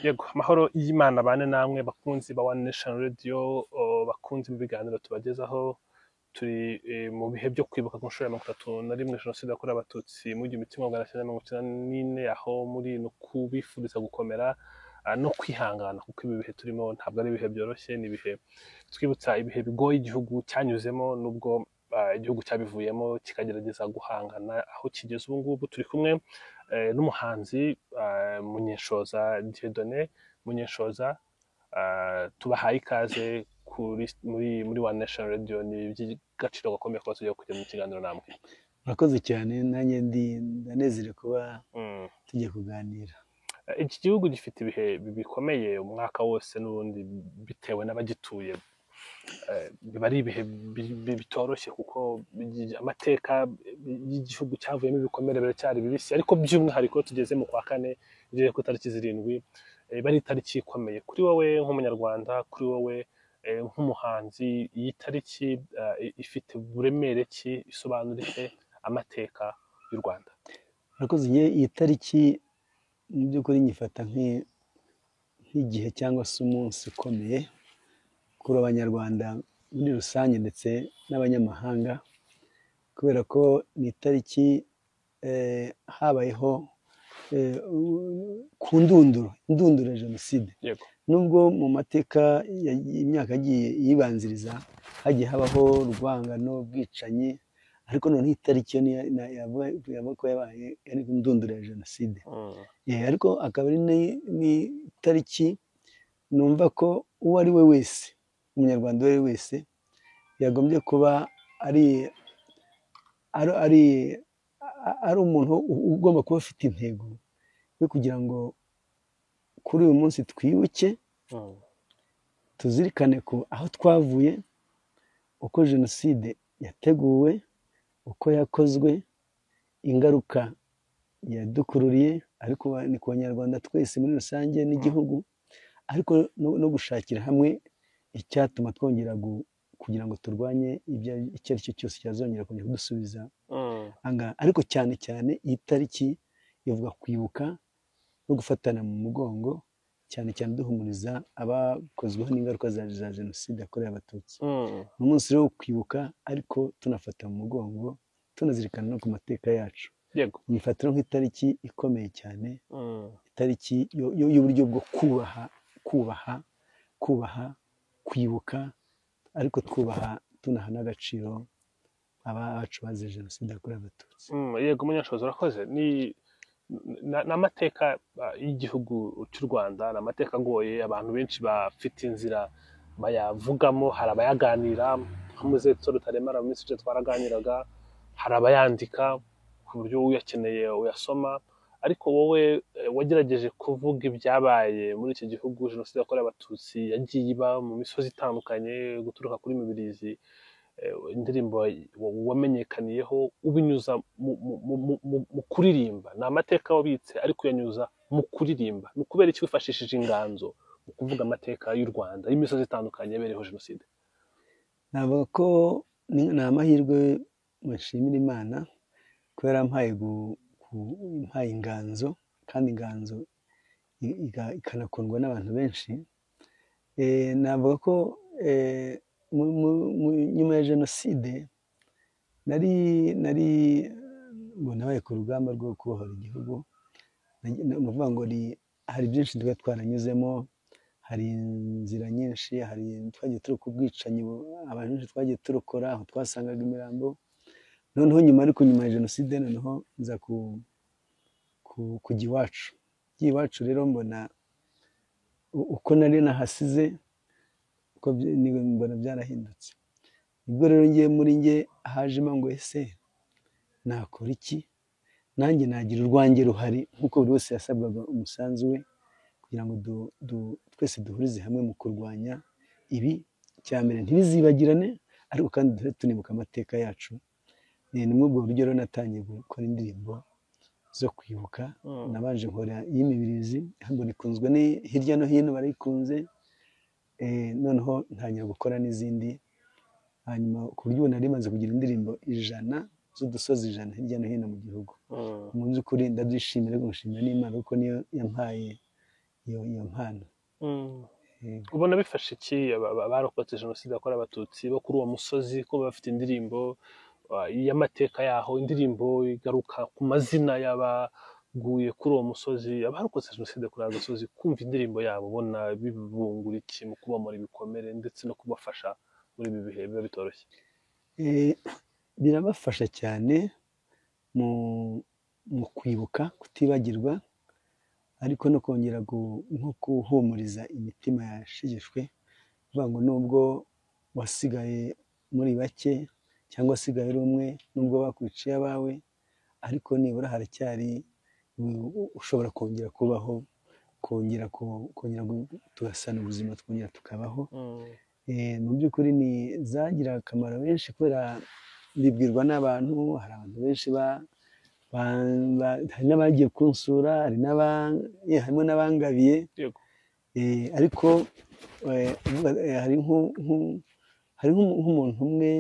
Yego amahoro y'Imana bane namwe bakunzi ba One Nation Radio, bakunzi mu biganiro tubagezaho. Turi mu bihe byo kwibuka ku nshuro ya 31 Jenoside yakorewe Abatutsi mu 1994, aho muri no kubifuriza gukomera no kwihangana, kuko ibi bihe turimo ntabwo ari ibihe byoroshye, ni ibihe twibutsa ibihe bigoye igihugu cyanyuzemo, nubwo igihugu cyabivuyemo kikagerageza guhangana aho kigeze ubu ngubu. Turi kumwe n'umuhanzi Munyenshoza Dieudonné. Munyenshoza, tubahaye ikaze muri One Nation Radio. Ni iby'agaciro gakomeye kuba tugiye kujya mu kiganiro namwe. Murakoze cyane, nanjye ndanezerewe kuba tugiye kuganira. Iki gihugu gifite ibihe bikomeye umwaka wose n'ubundi, bitewe n'abagituye. Biba ari ibihe bitoroshye, kuko amateka y'igihugu cyavuyemo ibikomere biracyari bibisi, ariko by'umwihariko tugeze mu kwa kane, ugeze ku itariki 7, iba ari itariki ikomeye kuri wowe nk'umunyarwanda, kuri wowe nk'umuhanzi. Iyi tariki ifite uburemere ki, isobanura iki amateka y'u Rwanda? Murakoze. Iyi tariki mu by'ukuri nyifata nk'igihe cyangwa se umunsi ukomeye kuri abanyarwanda muri rusange ndetse n'abanyamahanga, kubera ko ni itariki habayeho ku indunduro ya jenoside. Yego. Nubwo mu mateka y'imyaka yagiye yibanziriza hagiye habaho urwangano, ubwicanyi, ariko noneho itariki yo yavuga ko yabaye ari indunduro ya jenoside. Ariko akaba ari n'itariki numva ko uwo ari we wese, umunyarwanda uwo ari we wese, yagombye kuba ari umuntu ugomba kuba afite intego yo kugira ngo kuri uyu munsi twibuke, tuzirikane ko aho twavuye, uko jenoside yateguwe, uko yakozwe, ingaruka yadukururiye, ariko ni ku banyarwanda twese muri rusange n'igihugu, ariko no gushakira hamwe icyatuma twongera kugira ngo turwanye icyo ari cyo cyose cyazongera kongera kudusubiza ahangaha. Ariko cyane cyane iyi tariki ivuga kwibuka no gufatana mu mugongo, cyane cyane duhumuriza abakozweho n'ingaruka za jenoside yakorewe Abatutsi. Ni umunsi rero wo kwibuka, ariko tunafata mu mugongo, tunazirikana no ku mateka yacu. Yego. Nyifatira nk'itariki ikomeye cyane, itariki y'uburyo bwo kubaha, kwibuka, ariko twubaha tunaha n'agaciro abacu bazize jenoside yakorewe Abatutsi. Yego Munyenshoza, urakoze. Ni amateka y'igihugu cy'u Rwanda, ni amateka agoye, abantu benshi bafite inzira bayavugamo. Hari abayaganira nka Muzehe Rutaremara, mu minsi twaraganiraga, hari abayandika ku buryo uyakeneye uyasoma, ariko wowe wagerageje kuvuga ibyabaye muri iki gihugu. Jenoside yakorewe Abatutsi yagiye iba mu misozi itandukanye, guturuka kuri Mibirizi, indirimbo wamenyekaniyeho ubinyuza mu kuririmba. Ni amateka wabitse, ariko uyanyuza mu kuririmba. Ni ukubera iki wifashishije inganzo mu kuvuga amateka y'u Rwanda y'imisozi itandukanye yabereyeho jenoside? Navuga ko ni amahirwe nshimira Imana kubera yampaye inganzo, kandi inganzo ikanakundwa n'abantu benshi. Navuga ko nyuma ya jenoside nabaye ku rugamba rwo kubohora igihugu. Ni ukuvuga ngo hari byinshi tuba twaranyuzemo, hari inzira nyinshi, hari twagiye turoka ubwicanyi, abantu benshi twagiye turokora, aho twasangaga imirambo. Noneho ariko nyuma ya jenoside noneho nza kujya iwacu rero mbona uko nari nahasize, mbona byarahindutse. Nibwo rero muri nge hajemo ngo ese nakora iki, nanjye nagira urwanjye ruhari, nk'uko buri wese yasabwaga umusanzu we, kugira ngo twese duhurize hamwe mu kurwanya ibi. Cya mbere ntibizibagirane, ariko kandi duhe tunibuka amateka yacu. Ni muri ubwo buryo rero natangiye gukora indirimbo zo kwibuka. Nabanje nkora y'Imibirizi, ngo ikunzwe hirya no hino, barayikunze. Noneho ntangira gukora n'izindi, hanyuma ku buryo ubu nari maze kugira indirimbo 100 z'udusozi 100 hirya no hino mu gihugu. Mu by'ukuri ndabyishimira, gushimira n'Imana kuko niyo yampaye iyo mpano. ubona bifasha iki abarokotse jenoside yakorewe abatutsi bo kuri uwo musozi ko bafite indirimbo y'amateka yaho, indirimbo igaruka ku mazina y'abaguye kuri uwo musozi, abarokotse jenoside kuri uwo musozi, kumva indirimbo yabo ubona bibungura iki mu kubamura ibikomere ndetse no kubafasha muri ibi bihe biba bitoroshye? Birabafasha cyane mu kwibuka, kutibagirwa, ariko no kongera nko guhumuriza imitima yashigishwe, kuvuga ngo nubwo wasigaye muri bake cyangwa asigaye ari umwe, nubwo bakwiciye abawe, ariko nibura haracyari ushobora kongera kubaho, kongera tugasana ubuzima, twongera tukabaho. Mu by'ukuri zagira akamaro benshi, kubera bibwirwa n'abantu. Hari abantu benshi hari n'abagiye kunsura, harimo n'abangabiye, ariko hari nk'umuntu umwe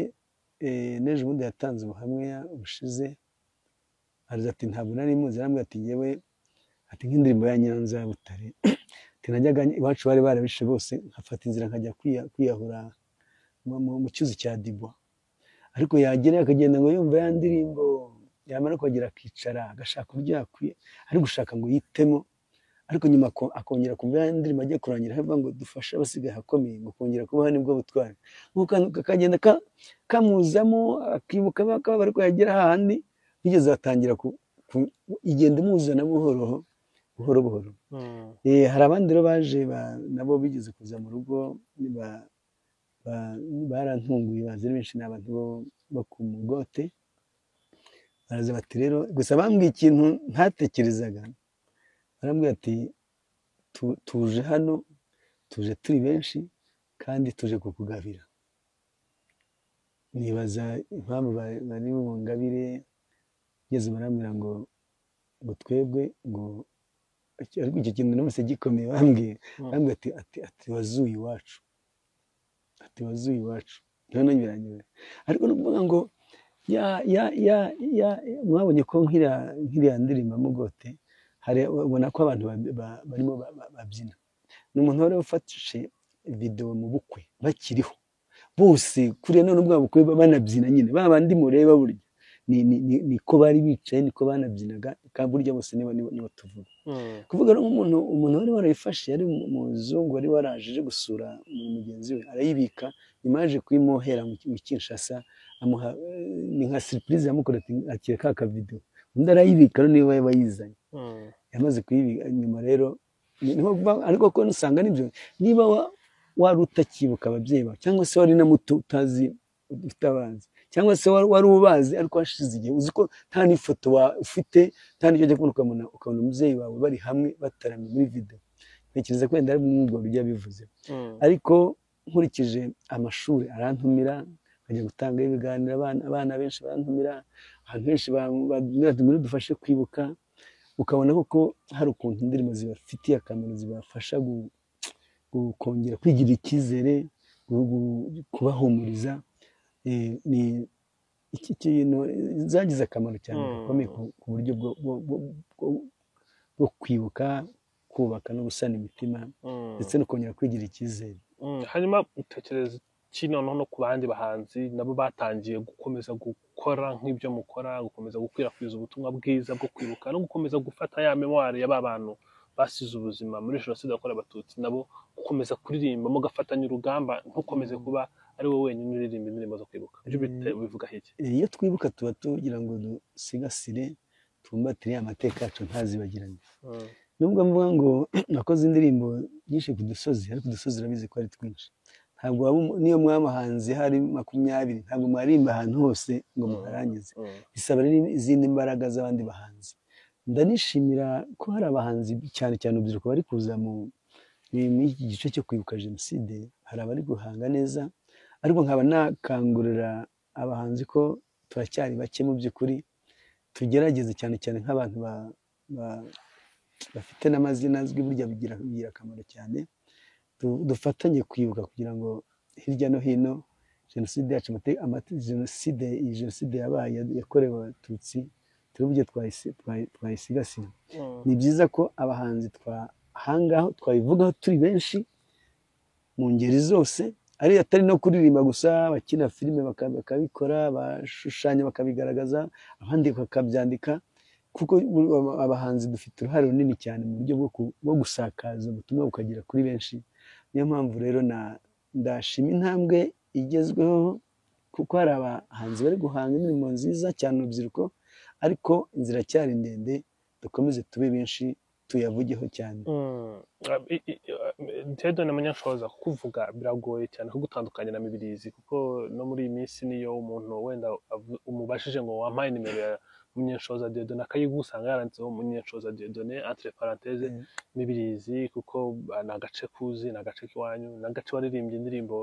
n'ejo bundi yatanze ubuhamya bushize, araza ati ntabwo nari muzi, arambwira ati ngewe, ati nk'indirimbo ya Nyanza ya Butare, ati najyaga iwacu bari barabishe bose, nkafata inzira nkajya kwiyahura mu cyuzi cya Dibwa, ariko yagera akagenda ngo yumva ya ndirimbo, yamara kuhagera akicara agashaka uburyo ari gushaka ngo yitemo, ariko nyuma akongera kumva ya ndirimbo ajya kurangira, avuga ngo dufashe abasigaye ahakomeye, ngo kongera kubaho nibwo butwari. Kakagenda kamuzamo, akibuka bakaba ariko yagera hahandi bigeze batangira igenda imuzana buhoro buhoro. Hari abandi rero baje nabo bigeze kuza mu rugo, barantunguye, bazi benshi ni abantu bo ku Mugote, baraza bati rero, gusa bambwiye ikintu ntatekerezaga, barambwira ati tuje hano, tuje turi benshi kandi tuje kukugabira. Nibaza impamvu bari bungabire, ngeze barambwira ngo twebwe, ngo ariko icyo kintu namuse gikomeye, bambwiye ati wazuye iwacu, ati wazuye iwacu, none biranyura. Ariko no kuvuga ngo mwabonye ko nk'iriya ndirimbo Mugote, ubona ko abantu barimo babyina. Ni umuntu wari ufatishe video mu bukwe bakiriho bose, kuriya none ubwo bukwe banabyina nyine, babandi mureba burya niko bari bicaye, niko banabyinaga, kandi burya bose nibo tuvuga. Kuvuga nk'umuntu wari warayifashe, yari umuzungu wari waraje gusura mugenzi we, arayibika, nyuma yaje kuyimuhera mu Kinshasa, amuha ni nka surprise yamukoreye, akira ka video, undi arayibika niba bayizanye, yamaze kuyibika. Nyuma rero ariko ko nusanga nibyo, niba wari utakibuka ababyeyi bawe, cyangwa se wari na muto utazi, utabanzi, cyangwa se wari ubazi ariko hashize igihe, uzi ko nta n'ifoto ufite, nta n'icyo ajya kubona, ukabona umubyeyi wawe bari hamwe bataramye muri video, ntekereza ko wenda ari ubwo bijya bivuze. Ariko nkurikije amashuri arantumira, nkajya gutanga ibiganiro, abana benshi barantumira, abantu benshi bambwira dufashe kwibuka, ukabona koko hari ukuntu indirimbo zibafitiye akamaro, zibafasha kongera kwigirira icyizere, kubahumuriza. Ni iki kintu zagize akamaro cyane gakomeye ku buryo bwo kwibuka, kubaka no gusana imitima, ndetse no kongera kwigirira icyizere. Hanyuma utekereza iki noneho no ku bandi bahanzi nabo batangiye gukomeza gukora nk'ibyo mukora, gukomeza gukwirakwiza ubutumwa bwiza bwo kwibuka, no gukomeza gufata ya memoire y'aba bantu basize ubuzima muri jenoside yakorewe abatutsi, nabo gukomeza kuririmba, mugafatanya urugamba, ntukomeze kuba ari wowe wenyine uririmba indirimbo zo kwibuka? Ibyo bivuga iki? Iyo twibuka tuba tugira ngo dusigasire, twumbatire amateka yacu ntazibagirane. Nubwo mvuga ngo nakoze indirimbo nyinshi ku Dusozi, ariko Udusozi urabizi ko ari twinshi, ntabwo niyo mwamahanzi hari 20, ntabwo mwarimba ahantu hose ngo muharangize, bisaba izindi mbaraga z'abandi bahanzi. Ndanishimira ko hari abahanzi cyane cyane urubyiruko bari kuza mu iki gice cyo kwibuka jenoside, hari abari guhanga neza, ariko nkaba nakangurira abahanzi ko turacyari bake mu by'ukuri, tugerageze cyane cyane nk'abantu bafite n'amazina azwi, burya bigira akamaro cyane, dufatanye kwibuka kugira ngo hirya no hino jenoside yacu, jenoside yabaye yakorewe abatutsi, turi buryo twayisigasira. Ni byiza ko abahanzi ahangaho twabivugaho turi benshi mu ngeri zose, ari atari no kuririmba gusa, bakina filime bakabikora, bashushanya bakabigaragaza, abandi bakabyandika, kuko abahanzi dufite uruhare runini cyane mu buryo bwo gusakaza ubutumwa bukagera kuri benshi. Niyo mpamvu rero ndashima intambwe igezweho, kuko hari abahanzi bari guhanga indirimbo nziza cyane urubyiruko, ariko inzira cyari ndende, dukomeze tube benshi tuyavugeho cyane. Diedone Munyanshoza, kuvuga biragoye cyane kugutandukanya na Mibirizi, kuko no muri iyi minsi niyo umuntu wenda umubashije ngo wampaye nimero ya Munyanshoza Diedone akayigusanga yaranditseho Munyanshoza Diedone entre parenthèse Mibirizi, kuko ni agace kuzi, ni agace k'iwanyu, ni agace waririmbye indirimbo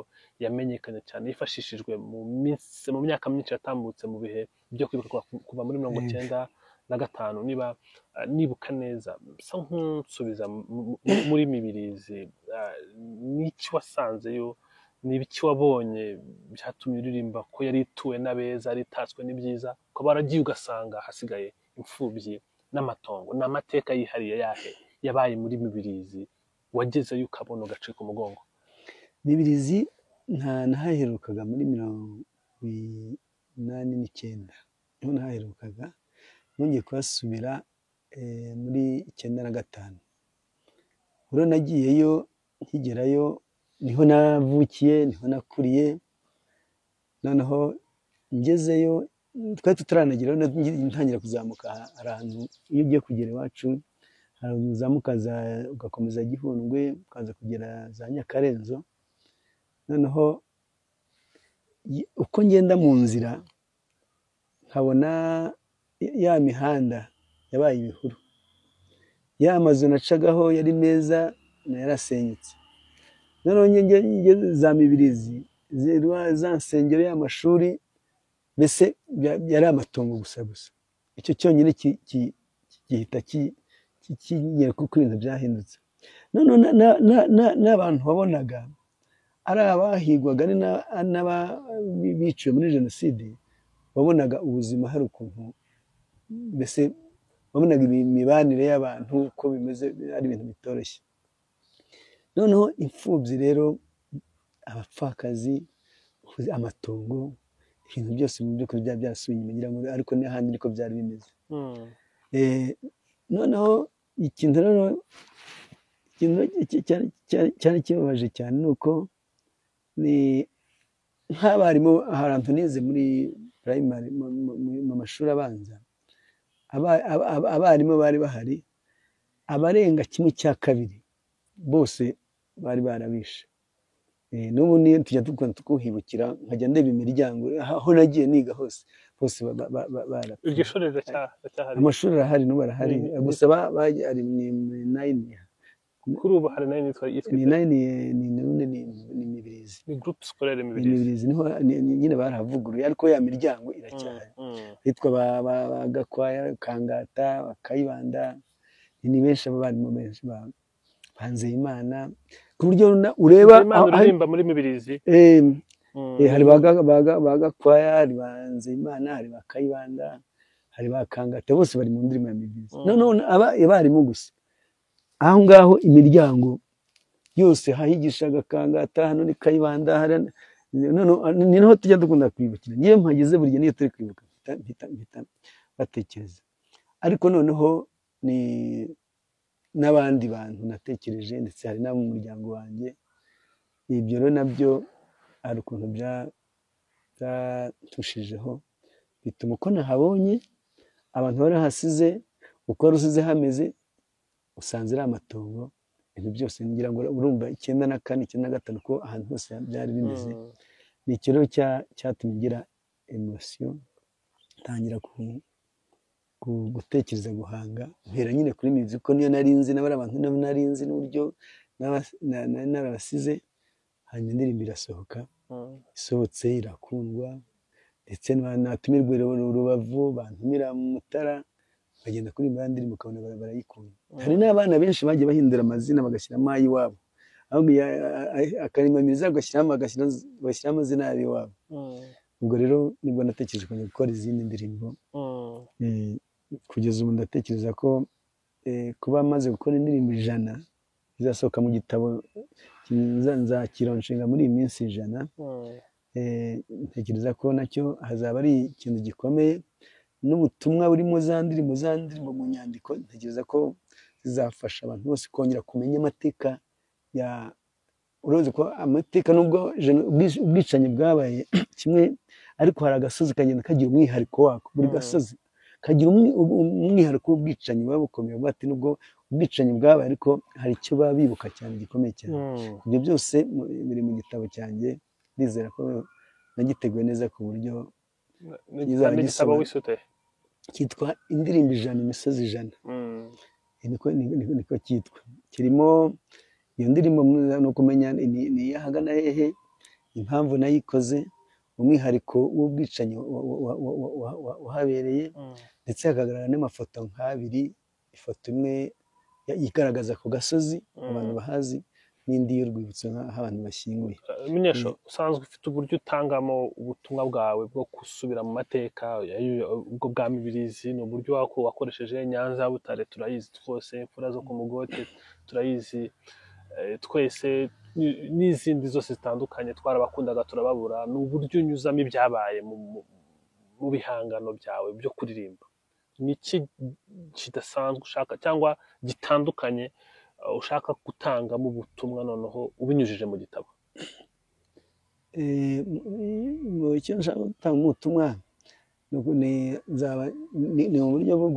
yamenyekanye cyane yifashishijwe mu myaka myinshi yatambutse mu bihe byo kwibuka kuva muri 1995, niba nibuka neza. Bisa nk'unsubiza muri Mibirizi, n'iki wasanzeyo, n'ibiki wabonye byatumye uririmba ko yari ituwe n'abeza, yari itatswe n'ibyiza, ko baragiye ugasanga hasigaye imfubyi n'amatongo? ni amateka yihariye yahe yabaye muri Mibirizi wagezeyo ukabona ugace ku mugongo? Mibirizi nahaherukaga muri 1989, niho nahaherukaga, nongeye kuhasubira muri 1995. Uro nagiyeyo, nkigerayo niho navukiye, niho nakuriye. Noneho ngezeyo twari tutaranagerayo, ntangira kuzamuka ahantu, iyo ugiye kugera iwacu hari uzamuka ugakomeza Gihundwe ukaza kugera za Nyakarenzo. Noneho uko ngenda mu nzira nkabona ya mihanda yabaye ibihuru, ya mazu nacagaho yari meza yarasenyutse. Noneho za Mibirizi za nsengero y'amashuri, mbese yari amatongo gusa. Icyo cyonyine gihita kinyereka kuko ibintu byahindutse. Noneho n'abantu wabonaga ari abahigwaga n'abiciwe muri jenoside, wabonaga ubuzima hari ukuntu, mbese wabonaga imibanire y'abantu uko bimeze, ari ibintu bitoroshye. Noneho imfubyi rero, abapfakazi, amatongo, ibintu byose mu by'ukuri byari byarasubiye inyuma, ngira ngo ariko n'ahandi niko byari bimeze. Noneho ikintu rero cyari kibabaje cyane ni uko nk'abarimu, ahantu nize muri primary, mu mashuri abanza, abarimu bari bahari, abarenga 1/2 bose bari barabishe. N'ubu niyo tujya tukuhibukira, nkajya ndeba imiryango aho nagiye niga hose, bose barapfa. Iryo shuri riracyahari? Amashuri arahari, n'ubu arahari, gusa bari ni 9. Kuri ubu hari 9 yitwa ni 9, ni Mibirizi, ni groupe scolaire Mibirizi, niho nyine barahavuguruye, ariko ya miryango iracyahari. Hitwa Gakwaya, Kangata, Bakayibanda, ni benshi, abarimu benshi, Banzeyimana, ku buryo ureba aririmba muri Mibirizi. hari Gakwaya, hari Banzeyimana, hari Bakayibanda, hari Kangata, bose bari mu ndirimbo ya Mibirizi. Noneho abarimu gusa aho ngaho, imiryango yose hahigishaga Kangata, hano ni Kayibanda, ni naho tujya dukunda kwibukira. Ngiye mpageze buri gihe niyo turi kwibuka mpita batekereza. Ariko noneho ni n'abandi bantu natekereje, ndetse hari n'abo mu muryango wanjye. Ibyo rero nabyo hari ukuntu byatushijeho, bituma uko nahabonye abantu bari hasize, uko wari usize hameze, usanze ari amatongo, ibintu byose. Ngira ngo urumva 1994, 1995 ko ahantu hose byari bimeze. Ni ikirero cyatumye ngira emotion, ntangira gutekereza guhanga, mpera nyine kuri Mibirizi, kuko niyo narinzi, n'abari abantu narinzi n'uburyo narabasize. Hanyuma indirimbo irasohoka, isohotse irakundwa, ndetse natumirwe Rubavu, bantumira mu Mutara, bagenda kuri iyi ndirimbo ukabona barayikunda. Hari n'abana benshi bagiye bahindura amazina bagashyiramo ay'iwabo, akarima Mibirizi bagashyiraho amazina y'iwabo. Ubwo rero nibwo natekereje kujya gukora izindi ndirimbo. Kugeza ubu ndatekereza ko kuba maze gukora indirimbo 100 kizasohoka mu gitabo nzakironshinga muri iyi minsi 100. Ntekereza ko nacyo hazaba ari ikintu gikomeye, n'ubutumwa buri mu za ndirimbo mu nyandiko ntekereza ko zizafasha abantu bose kongera kumenya amateka ya, uruzi ko amateka nubwo ubwicanyi bwabaye kimwe, ariko hari agasozi kagenda kagira umwihariko wako, buri gasozi kagira umwihariko w'ubwicanyi buba bukomeye, bati nubwo ubwicanyi bwabaye ariko hari icyo baba bibuka cyane gikomeye cyane. Ibyo byose biri mu gitabo cyanjye, ndizera ko nagiteguye neza ku buryo igitabo wisute cyitwa indirimbo 100 imisozi 100. Niko cyitwa. Kirimo iyo ndirimbo no kumenya ni yahagana hehe, impamvu nayikoze, umwihariko w'ubwicanyi wahabereye, ndetse hakagaragara n'amafoto nk'abiri, ifoto imwe igaragaza ku gasozi abantu bahazi, n'indi y'urwibutso nk'aho abantu bashyinguye. Munyesho, usanzwe ufite uburyo utangamo ubutumwa bwawe bwo gusubira mu mateka, ubwo bwa Mibirizi ni uburyo wakoresheje, Nyanza, Butare turayizi twose, imfura zo ku Mugote turayizi twese, n'izindi zose zitandukanye twarabakundaga turababura. Ni uburyo unyuzamo ibyabaye mu bihangano byawe byo kuririmba. Ni iki kidasanzwe ushaka cyangwa gitandukanye ushaka gutangamo ubutumwa noneho ubinyujije mu gitabo? Icyo nshaka gutanga ubutumwa ni uburyo bwo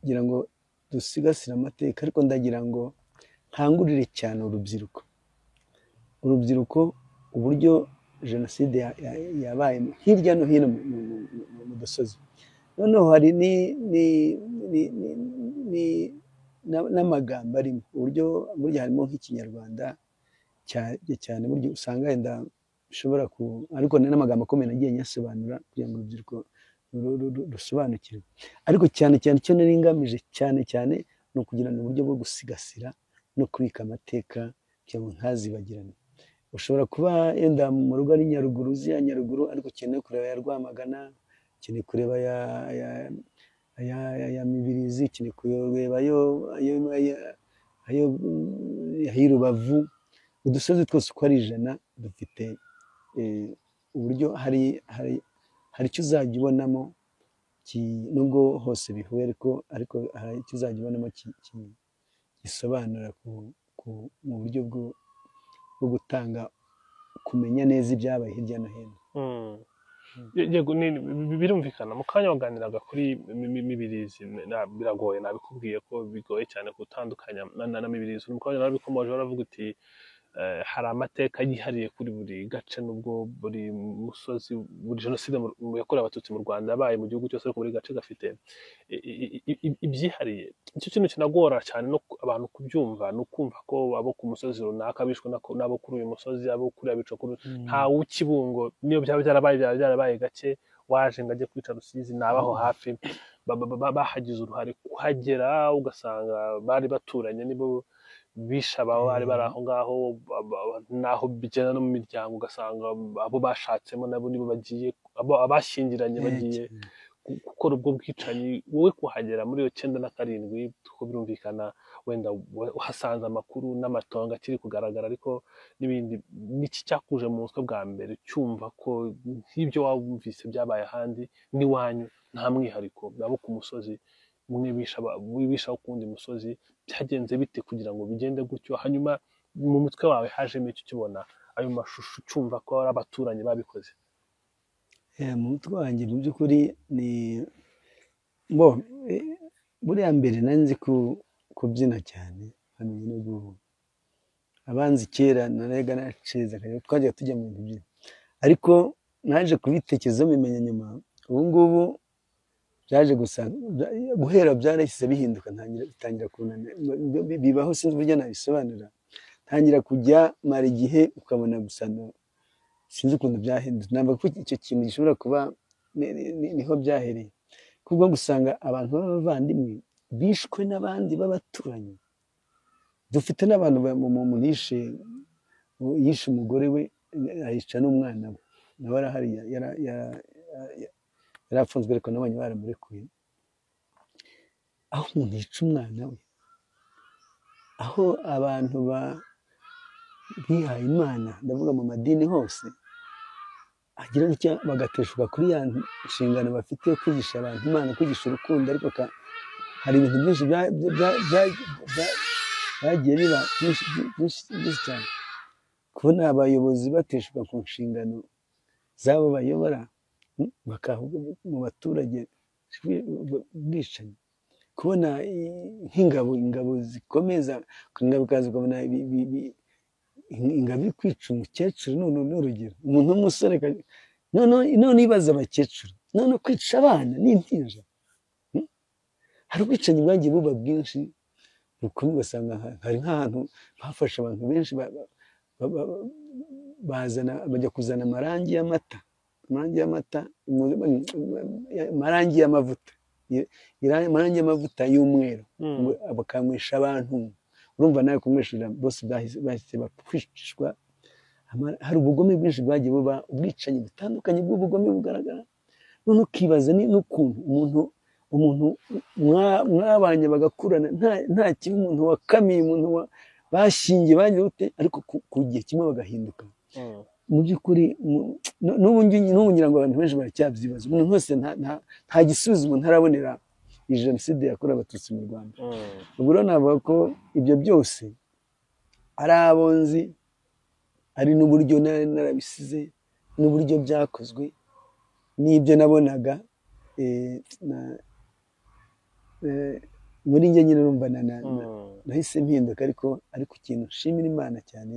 kugira ngo dusigasire amateka, ariko ndagira ngo nkangurire cyane urubyiruko uburyo jenoside yabaye hirya no hino mu dusozi. Noneho hari n'amagambo arimo, burya harimo nk'ikinyarwanda cyane, burya usanga wenda bishobora ariko n'amagambo akomeye nagiye nyasobanura kugira ngo urubyiruko rusobanukirwe. Ariko cyane icyo nari ngamije cyane ni ukugira ngo uburyo bwo gusigasira no kubika amateka kugira ngo ntazibagirane. Ushobora kuba yenda mu rugo ari Nyaruguru, uzi ya Nyaruguru, ariko ukeneye kureba ya Rwamagana, ukeneye kureba ya Mibirizi, ukeneye kureba ayo Rubavu. Udusozi twose uko ari 100 dufite uburyo hari icyo uzajya ubonamo, nubwo hose bihuye, ariko hari icyo uzajya ubonamo gisobanura mu buryo bwo gutanga kumenya neza ibyabaye hirya no hino. Yego, birumvikana. Mu kanya waganiraga kuri Mibirizi, biragoye, nabikubwiye ko bigoye cyane gutandukanya na Mibirizi. Mu kanya narabikomoje, baravuga uti hari amateka yihariye kuri buri gace, nubwo buri musozi, buri jenoside yakorewe abatutsi mu Rwanda yabaye mu gihugu cyose, ariko buri gace gafite ibyihariye. Icyo kintu kinagora cyane no abantu kubyumva, ni ukumva ko abo ku musozi runaka bishwe n'abo kuri uyu musozi, abo kuri abica kuri nta w'Ikibungo, niyo byaba byarabaye gake, waje ngo ajye kwica Rusizi, nabaho hafi bahagize uruhare kuhagera, ugasanga bari baturanye, nibo bisha abo bari bari aho ngaho, naho bigenda no mu miryango, ugasanga abo bashatsemo nabo nibo bagiye, abashyingiranye bagiye gukora ubwo bwicanyi. Wowe kuhagera muri iyo 97, kuko birumvikana wenda uhasanze amakuru n'amatongo akiri kugaragara, ariko n'ibindi, n'iki cyakuje mu mutwe bwa mbere cyumva ko nk'ibyo wumvise byabaye ahandi n'iwanyu nta mwihariko, nabo ku musozi umwe bisha ukundi musozi, byagenze bite kugira ngo bigende gutyo? Hanyuma mu mutwe wawe hajemo icyo ukibona ayo mashusho, ucyumva ko ari abaturanyi babikoze? Mu mutwe wanjye mu by'ukuri ni buriya mbere nari nzi kubyina cyane, abanzi kera narega naceza, twajya tujya mu bintu byinshi, ariko naje kubitekerezaho mbimenya nyuma. Ubu ngubu byaje guhera byarahise bihinduka, bitangira kunanira, bibaho, sinzi uburyo nabisobanura. Ntangira kujya mara igihe, ukabona gusa sinzi ukuntu byahindutse. Ntabwo ko icyo kintu gishobora kuba niho byahereye, kubwo gusanga abantu b'abavandimwe bishwe n'abandi b'abaturanyi. Dufite n'abantu umuntu yishe umugore we, ayica n'umwana we, nawe arahari, yarafunzwe, ariko nabonye baramurekuye. Aho umuntu yica umwana we, aho abantu bihaye Imana ndavuga mu madini hose agira gutya bagateshuka kuri ya nshingano bafite yo kwigisha abantu Imana, kwigisha urukundo, ariko hari ibintu byinshi byagiye biba byinshi cyane, kubona abayobozi bateshuka ku nshingano z'abo bayobora mu baturage bwicanyi, kubona ingabo zikomeza ukaza ukabona ingabo iri kwica umukecuru. None urugero umuntu w'umusore none ibaza abakecuru, none kwica abana n'impinja. Hari ubwicanyi bwagiye buba bwinshi bukomeye, ugasanga hari nk'ahantu bafashe abantu benshi bajya kuzana amarangi y'amata, amarangi y'amavuta y'umweru bakanywesha abantu. Urumva nawe kunywesha bose bahise bakwicwa. Hari ubugome bwinshi bwagiye buba, ubwicanyi butandukanye bw'ubugome bugaragara. None ukibaza n'ukuntu umuntu mwabanye bagakurana nta kibi, umuntu wakamiye, umuntu bashingiye bagiye ute, ariko ku gihe kimwe bagahinduka. Mu by'ukuri n'ubu ngira ngo abantu benshi baracyabyibaza. Umuntu wese nta gisubizo umuntu arabonera iyi jenoside yakorewe Abatutsi mu Rwanda. Ubwo rero navuga ko ibyo byose ari abo nzi, ari n'uburyo narabisize, n'uburyo byakozwe, n'ibyo nabonaga muri njye nyine urumva nahise mpinduka. ariko ikintu nshimira Imana cyane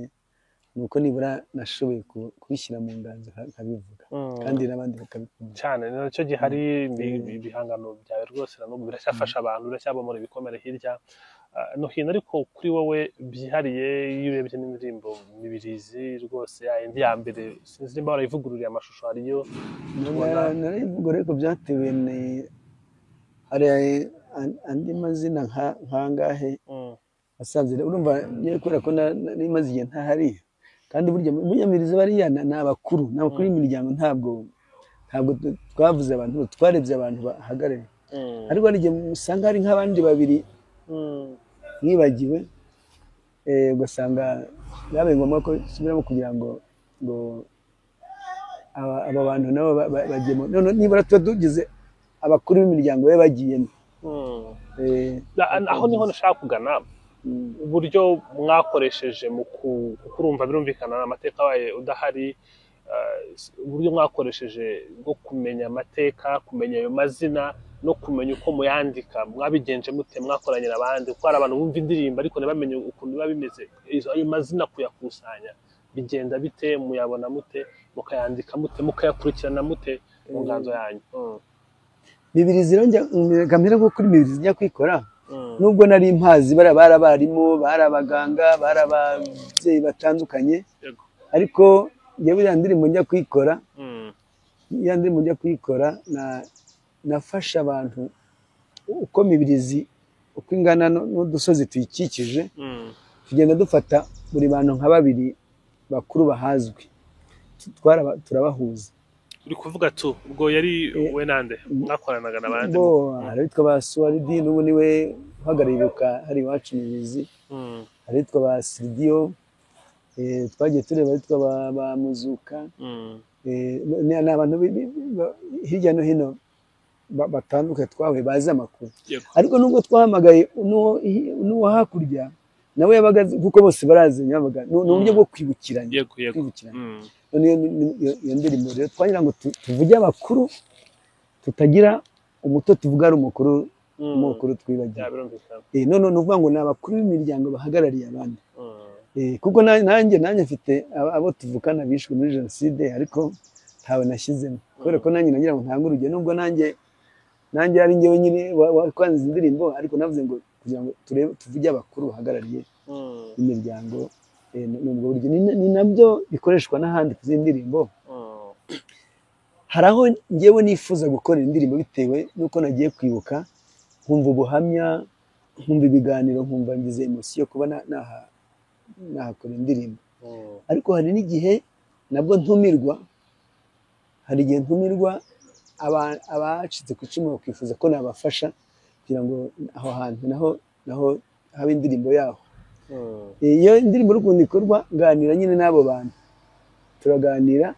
ni uko nibura nashoboye kubishyira mu nganzo nkabivuga, kandi n'abandi bakabikunda cyane. Nacyo gihari ibihangano byawe rwose na n'ubu biracyafasha abantu, biracyabomora ibikomere hirya no hino. Ariko kuri wowe byihariye, iyo urebye n'indirimbo Mibirizi rwose indi ya mbere, sinzi nimba warayivugururiye amashusho, hariyo narayivugururiye, ariko byatewe hari andi mazina nkangahe asanzwe. Urumva kubera ko n'imaze igihe ntahari, kandi burya Mibirizi bariya ni abakuru b'imiryango, ntabwo twavuze abantu, twarebye abantu bahagarariye. ariko hari igihe usanga hari nk'abandi babiri mwibagiwe, ugasanga byabaye ngombwa ko subiramo kugira ngo aba bantu nabo bagiyemo. Nibura tuba tugize abakuru b'imiryango be bagiyemo. Aho niho nashaka kugana, uburyo mwakoresheje mu kurumva, birumvikana amateka waye udahari, uburyo mwakoresheje bwo kumenya amateka, kumenya ayo mazina no kumenya uko muyandika, mwabigenje mute? Mwakoranye n'abandi? Kuko hari abantu bumva indirimbo ariko ntibamenye ukuntu biba bimeze. Ayo mazina kuyakusanya bigenda bite? Muyabona mute? Mukayandika mute? Mukayakurikirana mute mu nganzo yanyu? Mibirizi rero ngamira nko kuri Mibirizi njya kwikora, nubwo nari impazi, bari abarimu, bari abaganga, bari ababyeyi batandukanye, ariko njyewe ya ndirimbo njya kwikora, nafasha abantu uko Mibirizi uko ingana n'udusozi tuyikikije, tugenda dufata buri bantu nka babiri bakuru bahazwi, turabahuza. Uri kuvuga ubwo yari we nande mwakoranaga n'abandi? Hari abitwa ba Suwaridi, n'ubu niwe uhagarariye Ibuka hari iwacu Mibirizi. Hari abitwa ba Siridiyo, twagiye tureba abitwa ba Muzuka. Ni abantu hirya no hino batandukanye twahuye bazi amakuru. Ariko nubwo twahamagaye n'uwo hakurya nawe yabaga, kuko bose barazanye, ni uburyo bwo kwibukiranya. Iyo ndirimbo rero twagira ngo tuvuge abakuru, tutagira umuto tuvuga ari umukuru twibagiwe. None ni ukuvuga ngo ni abakuru b'imiryango bahagarariye abandi. Kuko nanjye mfite abo tuvukana bishwe muri jenoside, ariko ntawe nashyizemo, kubera ko nanjye nagira ngo ntange urugero. Nubwo nanjye ari njyewe nyine wakwanze indirimbo, ariko navuze ngo kugira ngo tuvuge abakuru bahagarariye imiryango. Nubwo buryo ni nabyo bikoreshwa n'ahandi ku zindi ndirimbo. Hari aho njyewe nifuza gukora indirimbo bitewe n'uko nagiye kwibuka, nkumva ubuhamya, nkumva ibiganiro, nkumva ngize emosiyo kuba nahakora indirimbo. Ariko hari n'igihe nabwo ntumirwa, abacitse ku icumu bakifuza ko nabafasha kugira ngo aho hantu naho haba indirimbo yaho. iyo indirimbo y'urukundo ikorwa nganira nyine n'abo bantu, turaganira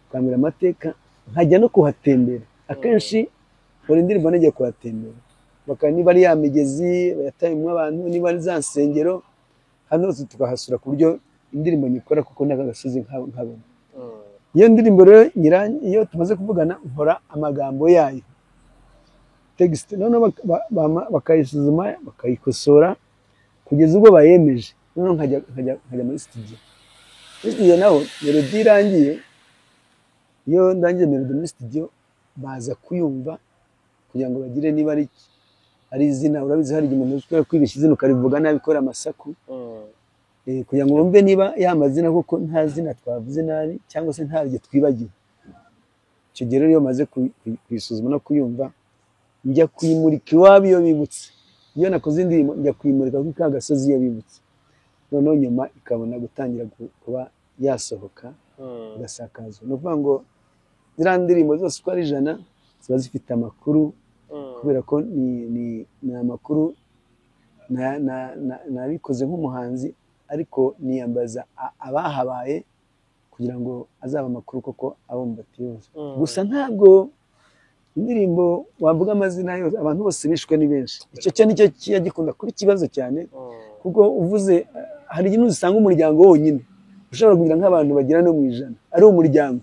twamira amateka, nkajya no kuhatembera. Akenshi buri indirimbo najya kuhatembera, bakaba niba ari ya migezi yatayemo abantu, niba ari za nsengero, hano hose tukahasura ku buryo indirimbo nyikora kuko n'aka gasozi nkabona. Iyo ndirimbo rero iyo tumaze kuvugana nkora amagambo yayo text, noneho bakayisuzuma bakayikosora kugeza ubwo bayemeje, noneho nkajya muri studio. Naho melody irangiye, iyo ndangiye melody muri studio baza kuyumva kugira ngo bagire niba ari izina. Urabizi hari igihe umuntu ushobora kwibeshya izina ukarivuga nabi ikora amasaku, kugira ngo bumve niba yamazina koko nta zina twavuze nabi cyangwa se nta ryo twibagiwe. Icyo gihe rero iyo maze kuyisuzuma no kuyumva, njya kuyimurika iwabo iyo bibutse. Iyo nakoze indirimbo njya kuyimurika kuri ka gasozi iyo bibutse, noneho nyuma ikabona gutangira kuba yasohoka igasakazwa. Ni ukuvuga ngo ziriya ndirimbo zose uko ari 100 ziba zifite amakuru, kubera ko ni amakuru nabikoze nk'umuhanzi, ariko niyambaza abahabaye kugira ngo azaba amakuru koko abumbatiye yose. Gusa ntabwo indirimbo wavuga amazina yose, abantu bose bishwe ni benshi. Icyo cyo nicyo gikunda kuba ikibazo cyane, kuko uvuze hari igihe usanga umuryango wonyine ushobora kugira nk'abantu bagera no mu 100 ari umuryango.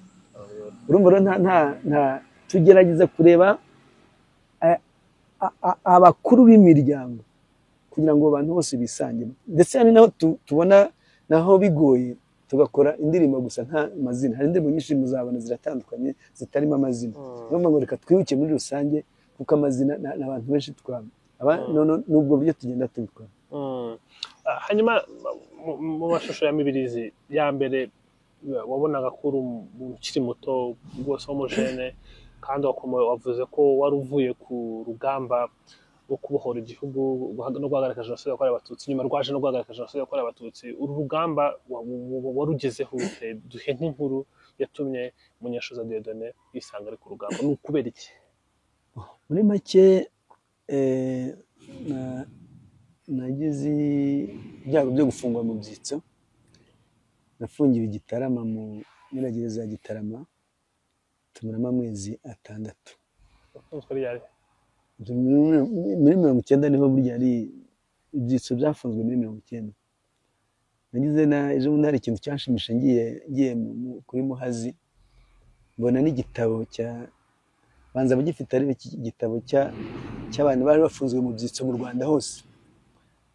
Urumva rero nta tugerageza kureba abakuru b'imiryango kugira ngo abantu bose bisangemo, ndetse hari naho tubona naho bigoye tugakora indirimbo gusa nta mazina. Hari indirimbo nyinshi muzabona ziratandukanye zitarimo amazina. Urumva ngo reka twibuke muri rusange kuko amazina n'abantu benshi twaba n'ubwo buryo tugenda tubikora. Hanyuma mu mashusho ya Mibirizi ya mbere wabonaga ko uri umuntu ukiri muto rwose w'umujene, kandi wavuze ko wari uvuye ku rugamba rwo kubohora igihugu no guhagarika jenoside yakorewe abatutsi, nyuma rwaje no guhagarika jenoside yakorewe abatutsi. Uru rugamba warugezeho ute? Duhe nk'inkuru yatumye Munyeshoza Dieudonné yisanga ari ku rugamba. Ni ukubera iki? Muri make nagize ibyago byo gufungwa mu byitso. Nafungiwe i Gitarama muri gereza ya Gitarama, tumaramo amezi 6. Muri 90 niho burya ari ibyitso byafunzwe muri 90. Nagize ejo bundi hari ikintu cyanshimisha, ngiye kuri Muhazi mbona n'igitabo banza bagifite ari igitabo cy'abantu bari bafunzwe mu byitso mu Rwanda hose.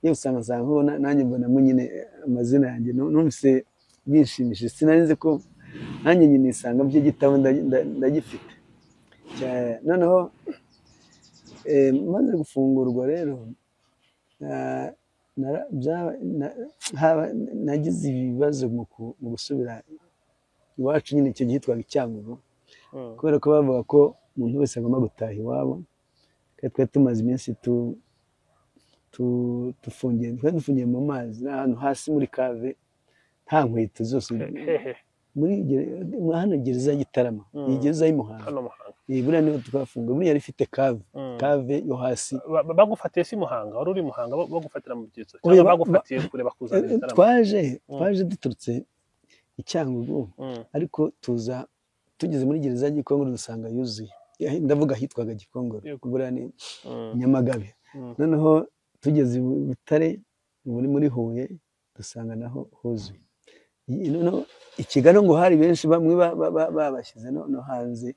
Yewe usanga nanjye mbonamo nyine amazina yanjye, numvise binshimishije. Sinarinze ko nanjye nyine isanga byo gitabo ndagifite. Noneho maze gufungurwa rero nagize ibibazo mu gusubira iwacu. Nyine icyo gihe hitwaga Icyangugu, kubera ko bavuga ko umuntu wese agomba gutaha iwabo. Kandi twari tumaze iminsi dufungiye mu mazi n'ahantu hasi muri kave, nta nkweto zose. Hano gereza ya Gitarama, iyi gereza y'Imuhanga, buriya niho twafunga. Buriya yari ifite kave yo hasi. Bagufatiye si Muhanga? Wari uri Muhanga bagufatira mu byitso cyangwa bagufatiye kureba kuzana Gitarama? Twaje duturutse Icyangugu, ariko tugeze muri gereza ya Gikongoro dusanga yuzuye. Ndavuga hitwaga Gikongoro, buriya ni Nyamagabe. Noneho tugeze i Butare muri Huye dusanga naho huzuye. Noneho i Kigali ngo hari benshi, bamwe babashyize no hanze.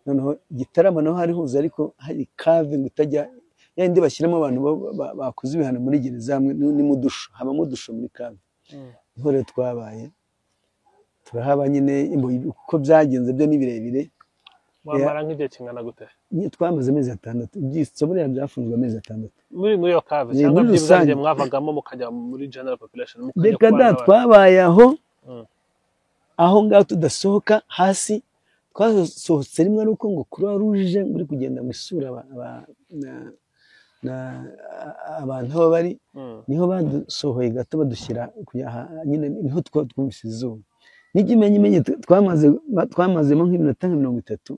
Noneho Gitarama naho hari huzuye, ariko hari kave ngo itajya yandi bashyiramo abantu bakoze ibihano muri gereza, hamwe ni mu dusho, habamo dusho muri kave. Niho rero twabaye turahaba nyine. Uko byagenze byo ni birebire. Wamara nk'igihe kingana gute? Twamaze amezi 6. Ibyitso buriya byafunzwe amezi 6 muri iyo kave, cyangwa byibuzanye mwavagamo mukajya muri general population? Reka twabaye aho ngaho tudasohoka hasi. Twasohotse rimwe nuko ngo Croix Rouge muri kugenda mu isura abantu aho bari, niho badusohoye gato badushyira nyine, niho twumvise izuba n'ikimenyimenyi. Twamazemo nk'iminota 30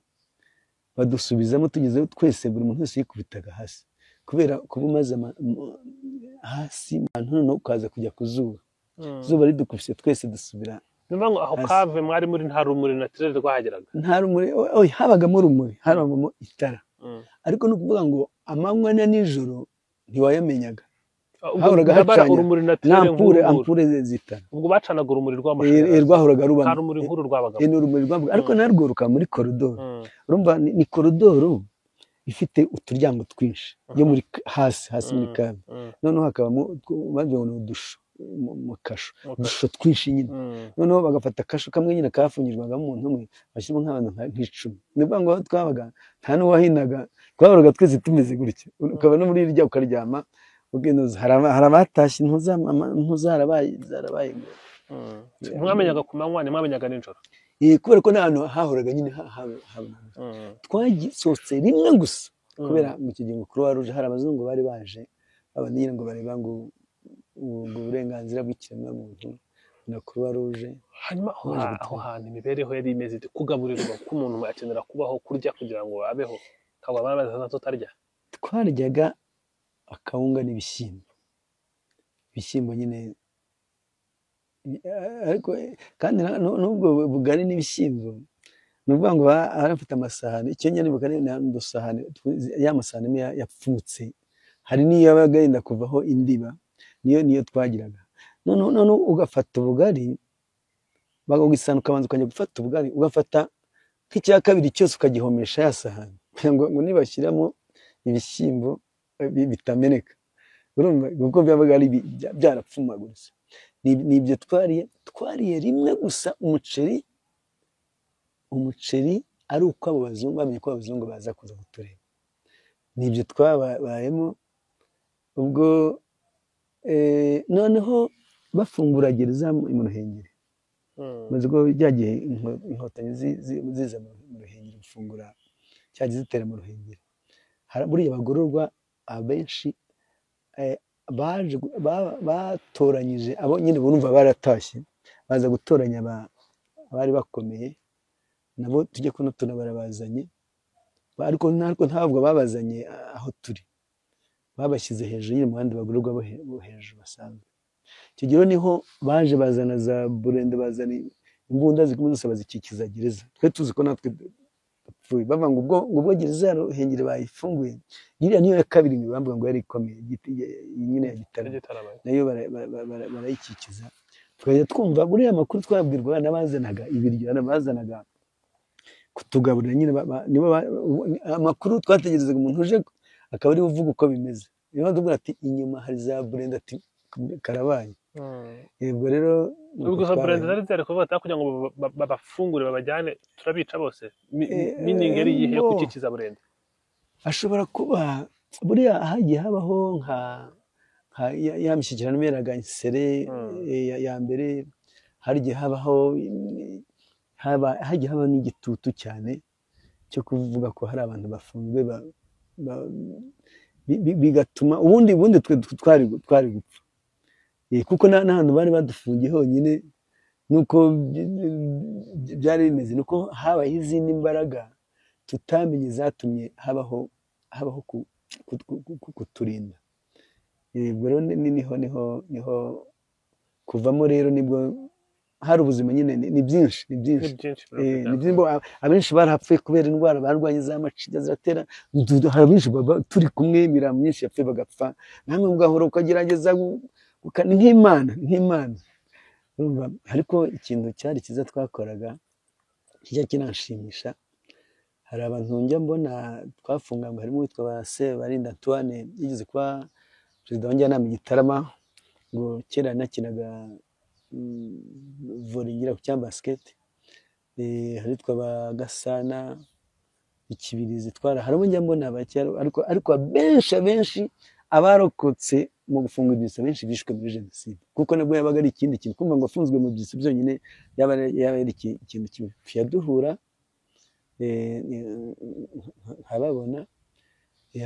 badusubizamo. Tugezeho twese buri muntu wese yikubitaga hasi. kubera kuba umaze hasi ahantu noneho ukaza kujya ku zuba izuba ridukubise twese dusubira niba ngo aho kave mwari muri nta rumuri naturel rwahageraga nta rumuri habagamo urumuri habagamo itara ariko ni ukuvuga ngo amanywa na nijoro ntiwayamenyaga hahoraga hacanye urumuri naturel ampure zitara ubwo bacanaga urumuri rw'amashanyarazi rwahoraga rubamo nta rumuri nkuru rwabaga ni urumuri rwabaga ariko narwo ruka muri koridoro urumva ni koridoro ifite uturyango twinshi yo muri hasi muri kave noneho hakabamo bavuga ngo udusho mu kasho udusho twinshi nyine noneho bagafata akasho kamwe nyine kafungirwagamo umuntu umwe bashyiramo nk'abantu nk'icumi ni ukuvuga ngo aho twabaga nta n'uwahinaga twahoraga twese tumeze gutya ukaba no muri irya ukaryama hari abatashye ntuzarabaye mwamenyaga ku manywa ntimwamenyaga nijoro kubera ko n'ahantu hahoraga nyine twagisohotse rimwe gusa kubera mu kigingo Croix Rouge hari abazungu bari baje abanyine ngo bareba ngo uburenganzira bw'ikiremwamuntu na Croix Rouge hanyuma aho hantu imibereho yari imeze kugaburirwa k'umuntu akenera kubaho kurya kugira ngo abeho ntabwo abana bazaza tutarya twaryaga akawunga n'ibishyimbo nyine ariko kandi n'ubwo bugari n'ibishyimbo ni ukuvuga ngo barafite amasahani icyo nyine bugari n'udusahani ya masahani yapfutse hari n'iyo yabaga yenda kuvaho indiba niyo twagiraga noneho ugafata ubugari bakagugisana ukabanza ukajya gufata ubugari ugafata nk'icya kabiri cyose ukagihomesha ya sahani ngo nibashyiramo ibishyimbo bitameneka urumva kuko byabaga ari byarapfumaguritse nibyo twariye rimwe gusa umuceri ari uko abo bazungu bamenye ko abazungu baza kuza kutureba nibyo twabayemo ubwo noneho bafungura gereza mu Ruhengeri maze ko byagiye inkotanyi ziza mu Ruhengeri gufungura cyagiye zitera mu Ruhengeri buriya abagororwa abenshi batoranyije abo nyine bumva baratashye baza gutoranya abari bakomeye nabo tujye kuno tunabarabazanye ariko ntabwo babazanye aho turi babashyize hejuru y'umuhanda bagororwa bo hejuru basanzwe icyo gihe niho baje bazana za burende bazana imbunda zose bazikikiza gereza twe tuzi ko natwe dupfuye bavuga ngo ubwo gereza ya Ruhengeri bayifunguye iriya niyo ya kabiri bavuga ngo yari ikomeye nyine ya Gitarama nayo barayikikiza tukajya twumva buriya amakuru twabwirwaga n'abazanaga ibiryo n'abazanaga kutugaburira nyine amakuru twategerezaga umuntu uje akaba ari uvuga uko bimeze niyo tuvuga ati inyuma hari za burenda ati karabaye yego rero ubwo za burenda zari zari kuvuga kugira ngo babafungure babajyane turabica bose meaning yari yihe kukikiza burenda ashobora kuba buriya hagiye habaho nka ya mishyikirano meraga insere ya mbere hagiye habaho hagiye habaho n'igitutu cyane cyo kuvuga ko hari abantu bafunzwe bigatuma ubundi twari gupfa kuko n'ahantu bari badufungiye honyine nuko byari bimeze nuko habaye izindi mbaraga tutamenye zatumye habaho kuturinda ubwo rero niho kuvamo rero nibwo hari ubuzima nyine ni byinshi abenshi barapfuye kubera indwara barwanye za macinya ziratera hari abenshi turi kumwe imirambo myinshi yapfuye bagapfa namwe mugahora ukagerageza nk'imana ariko ikintu cyari cyiza twakoraga kijya kinanshimisha hari abantu njya mbona twafunganywe harimo uwitwa ba Sebarinda Antoine yigeze kuba perezida wa njyanama Gitarama ngo kera nakinaga volley ngira ku cyamba basket hari twa ba Gasana ikibirizi harimo njya mbona ariko abenshi abarokotse mu gufunga ibyitso benshi bishwe muri jenoside kuko nabwo yabaga ari ikindi kintu kumva ngo afunzwe mu byitso byonyine yaba ari ikintu kimwe tuyaduhura nkababona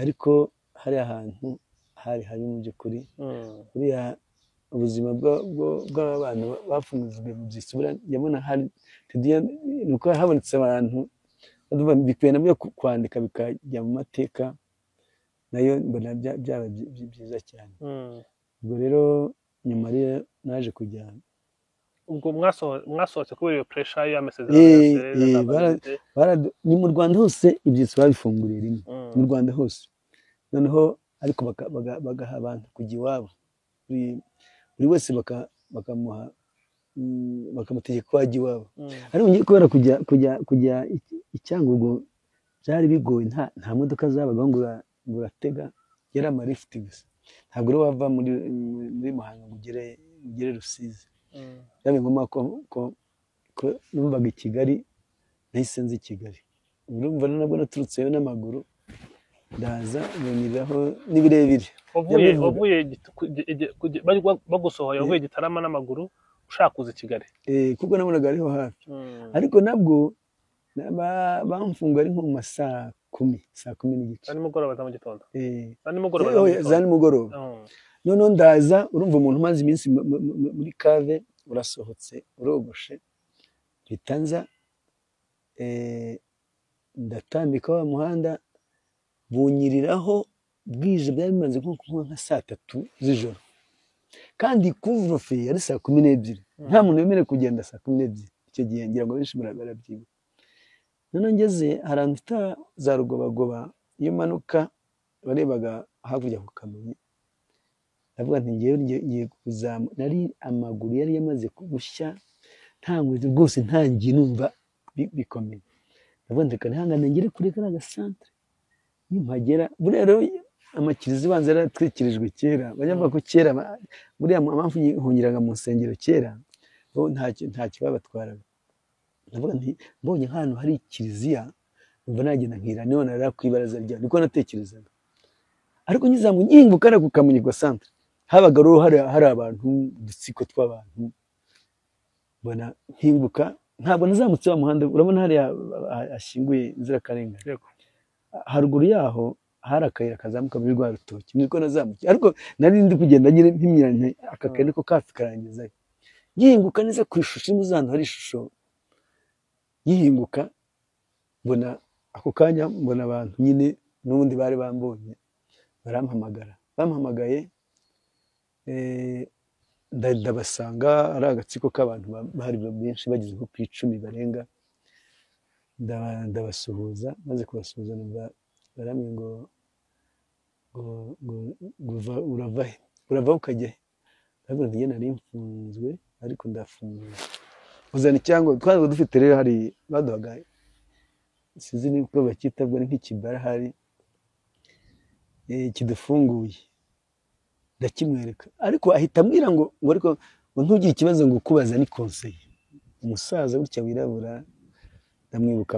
ariko hari ahantu hari mu by'ukuri buriya ubuzima bw'abantu bafunzwe mu byitso yabona hari nuko habonetse abantu bikwiye nabyo kwandika bikajya mu mateka nayo mbona byaba byiza cyane. Ubwo rero nyuma rero naje kujya ubwo mwasohotse kubera iyo pressure y'amasezerano ni mu Rwanda hose ibyitso babifunguriye rimwe mu Rwanda hose, noneho ariko bagaha abantu kujya iwabo, buri wese bakamuha bakamutegeka ko wajya iwabo. ariko ngiye kubera kujya Icyangugu byari bigoye, nta modoka zabagaho ngo uratega, yari amarifiti gusa, ntabwo rero wava muri Muhanga ngo ugere Rusizi. Byabaye ngombwa ko numvaga i Kigali, nahise nzi i Kigali. Urumva nabwo naturutseyo n'amaguru, ndaza nanyuriraho n'ibirebire. bagusohoye uvuye Gitarama n'amaguru ushaka kuza i Kigali? Kuko nabonaga ariho hafi. Ariko nabwo bamfunga ari nko mu masaa 10 n'igice za nimugoroba za mu gitondo. za nimugoroba. Noneho ndaza, urumva umuntu umaze iminsi muri kave, urasohotse urogoshe, bitanza ndatambika wa muhanda, bunyiriraho bwije, byari bimaze nka saa 3 z'ijoro, kandi couvre-feu yari saa 12. Nta muntu wemerewe kugenda saa 12 icyo gihe, ngira ngo benshi barabyibuka. Noneho ngeze ahantu za Rugobagoba, iyo manuka barebaga hakurya ku Kamonyi, ndavuga nti ngiye kuzamuka, nari amaguru yari yamaze gushya, nta nkweto rwose, ntangiye numva bikomeye. Ndavuga nti reka nihangane ngere kuri kariya gasantere, nimpagera. Buriya rero amakiriza ibanza yaratwikirijwe kera, bajya bavuga ko kera buriya mpamvu hungiraga mu nsengero kera nta kibabatwaraga. Ndavuga nti mbonye ahantu hari kiliziya, numva nagenda nkira niho narara ku ibaraza ryayo, niko natekerezaga. Ariko nyizamu nyihinguka ku Kamonyi kwa santere, habaga rero hari abantu, udutsiko tw'abantu, mbona nkinguka, ntabwo nazamutse wa muhanda, urabona hari ashyinguye inzirakarengane, haruguru yaho hari akayira kazamuka muri rwa rutoki, niko nazamukiye. Ariko nari ndi kugenda nyine mpimyanya, aka kayira niko kafi karangizayo. Nyihinguka neza ku ishusho, imuzantu hari ishusho, yihinguka mbona ako kanya, mbona abantu nyine n'ubundi bari bambonye, bampamagaye, ndabasanga ari agatsiko k'abantu bari benshi, bageze nko ku 10 barenga. Ndabasuhuza, maze kubasuhuza numva baramye ngo urava ukajya he? Ndavuga nti nari mfunzwe, ariko ndafunguye. Uzana icyangombwa twari dufite rero, hari baduhaga, sinzi niko bakitabwa, nk'ikibara hari kidufunguye, ndakimwereka, ariko ahita ambwira ngo ariko ntugire ikibazo, ngo kubaza ni konseye. Umusaza gutya wirabura, ndamwibuka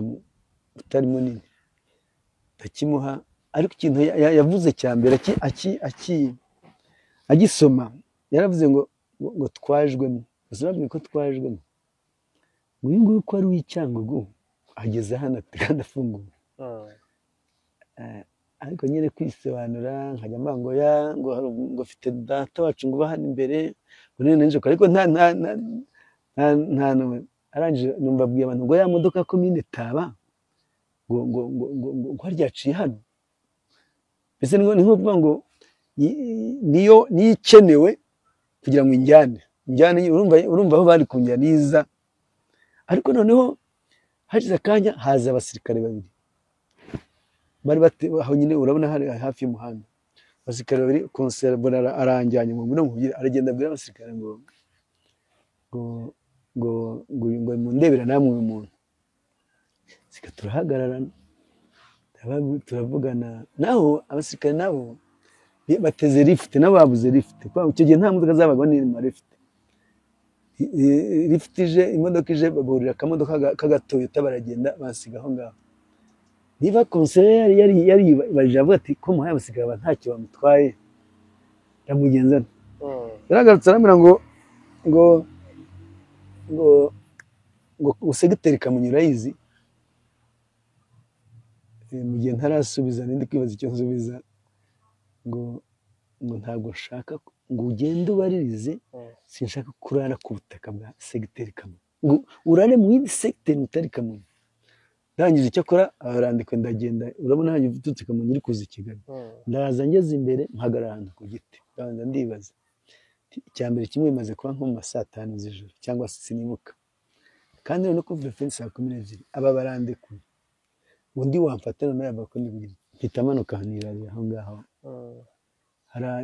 utari munini, ndakimuha. Ariko ikintu yavuze cya mbere agisoma, yaravuze ngo twajwemo. Uzababwiye ko twajwemo, ngo uyu nguyu ko ari uw'Icyangugu, ageze hano kandi afunguye. Ariko nyine kwisobanura, nkajya mbangoya ngo afite data wacu ngo hano imbere, ngo none nje, ariko nta arangije numva abwiye abantu ngo ya modoka komine Taba ngo haryaciye hano. Mbese ni nko kuvuga ngo niyo ikenewe kugira ngo injyane, urumva aho bari kunjyana iza. Ariko noneho hashize akanya, haza abasirikare 2 bari aho nyine, urabona hari hafi y'umuhanda, abasirikare 2. Konsera aranjyanye ngo nkubwire, aragenda abwira abasirikare ngo mundebera namwe uyu muntu. Sika turahagararana, turavugana, naho abasirikare nabo bateze lift, nabo babuze lift, kuko icyo gihe nta modoka zabaga n'ima lift. Lift ije, imodoka ije, baburira akamodoka k'agatoyota, baragenda basiga aho ngaho. Niba konsere yari baje avuga ati ko muhaye abasirikare ntacyo bamutwaye, ndamugenzana. Yaragarutse aramira ngo segiteri Kamonyi urayizi? Mu gihe ntarasubiza, nindi kwibaza icyo nsubiza, ngo ntabwo nshaka ngo ugende ubaririze, sinshaka kurara ku butaka bwa segiteri Kamonyi, ngo urare mu yindi segiteri utari Kamonyi. ndangije icyo akora arandika ndagenda urabona hanyuma ututse kamonyi uri kuza i Kigali ndaza ngeze imbere mpagarara ahantu ku giti ndabanza ndibaza icya mbere kimwe bimaze kuba nko mu ma saa 5 z'ijoro cyangwa se sinibuka kandi no kuva fensi saa 12 aba barandekuye undi wamfata none yava ko ndibwira mpita manuka nirariye aho ngaho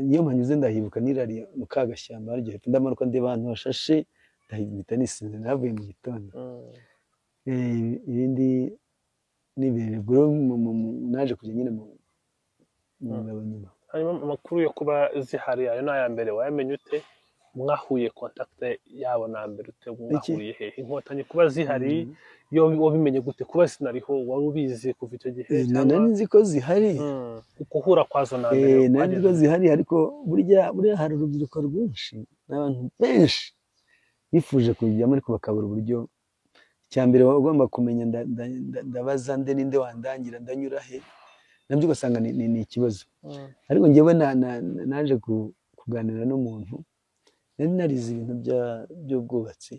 niyo mpanyuze ndahibuka nirariye mu Kagashyamba haryo ndamanuka ndeba ahantu hashashe ndahita nisinze navuye mu gitondo ibindi nibere bwo naje kujya nyine mu ngabo nyuma hanyuma amakuru yo kuba zihari ayo n'aya mbere wayamenye ute mwahuye contact yabo na mbere ute mwahuriye he inkotanyi kuba zihari yo wabimenye gute kuba sinariho wari ubizi kuva icyo gihe nani nzi ko zihari ukuhura kwazo na mbere nani ko zihari ariko burya hari urubyiruko rwinshi n'abantu benshi bifuje kujyamo ariko bakabura uburyo cyambere ugomba kumenya ndabaza nde ninde wandangira ndanyura he nabyo ugasanga ni ikibazo ariko ngewe naje kuganira n'umuntu nari narize ibintu by'ubwubatsi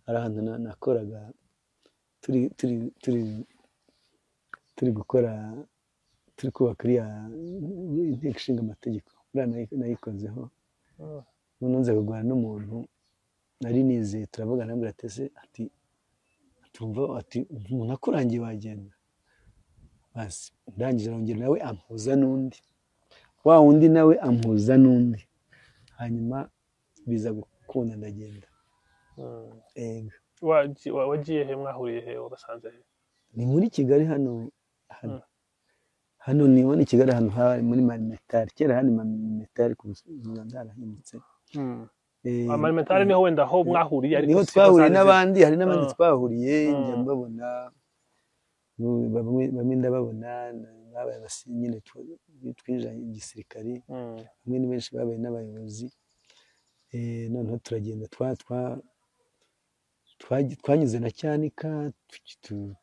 ari ahantu nakoraga turi gukora turi kubaka iriya inteko ishinga amategeko nayikozeho none nze kugana n'umuntu nari nizeye turavuga nambwira atese ati tumva ati umuntu akurangiye wagenda basi ndangije arongera nawe ampuza n'undi wa wundi nawe ampuza n'undi hanyuma biza gukunda ndagenda wagiye he mwahuriye he wabasanze he ni muri Kigali hano ni muri Kigali hano muri Marimetari kera hano Marimetari ku Rwanda harahindutse Marimetari niho wenda ho mwahuriye ariko niho twahuriye n'abandi hari n'abandi twahuriye njya mbabona bamwe ndababona babaye abasinyine twije igisirikari bamwe ni benshi babaye n'abayobozi noneho turagenda twanyuze na Cyanika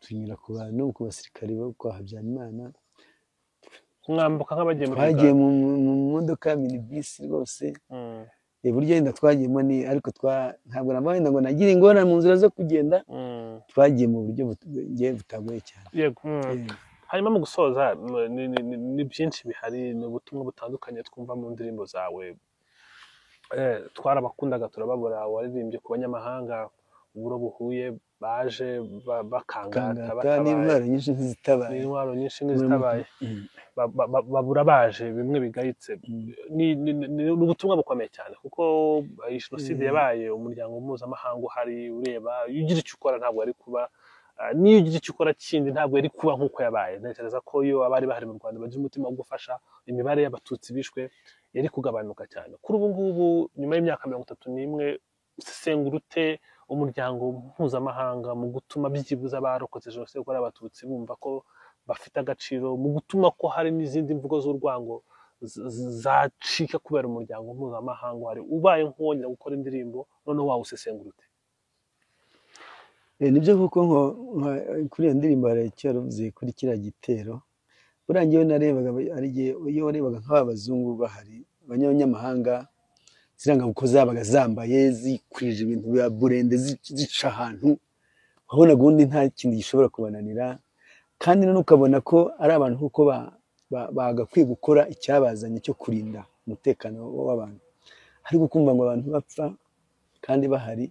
tunyura ku bantu ku basirikari bo kwa Habyarimana mwambuka nk'abagiye twagiye mu modoka minibus rwose buryo yenda twagiyemo ni ariko ntabwo namahenda ngo nagira ingorane mu nzira zo kugenda twagiye mu buryo butagoye cyane yego hanyuma mu gusoza ni byinshi bihari ni ubutumwa butandukanye twumva mu ndirimbo zawe twarabakundaga turababura waririmbye ku banyamahanga uburo buhuye baje bakangata n'intwaro nyinshi nk'izitabaye babura baje bimwe bigayitse ni ubutumwa bukomeye cyane kuko jenoside yabaye umuryango mpuzamahanga uhari ureba iyo ugira icyo ukora ntabwo ari kuba niyo ugira icyo ukora kindi ntabwo yari kuba nk'uko yabaye ntekereza ko iyo abari bahari mu Rwanda bagira umutima wo gufasha imibare y'abatutsi bishwe yari kugabanuka cyane kuri ubu ngubu nyuma y'imyaka 31 usesengura ute umuryango mpuzamahanga mu gutuma byibuza abarokotse jenoside yakorewe abatutsi bumva ko bafite agaciro mu gutuma ko hari n'izindi mvugo z'urwango zacika kubera umuryango mpuzamahanga wari ubaye nkongera gukora indirimbo none wawusesengura ute nibyo kuko kuri iyo ndirimbo haracyaruvuze kuri kiriya gitero burangiye narebaga iyo warebaga nk'abazungu bahari abanyamahanga ziranga uko zabaga zambaye zikwije ibintu bya burende zica ahantu wabonaga ubundi nta kintu gishobora kubananira kandi none ukabona ko ari abantu kuko bagakwiye gukora icyabazanye cyo kurinda umutekano w'abantu ariko kumva ngo abantu bapfa kandi bahari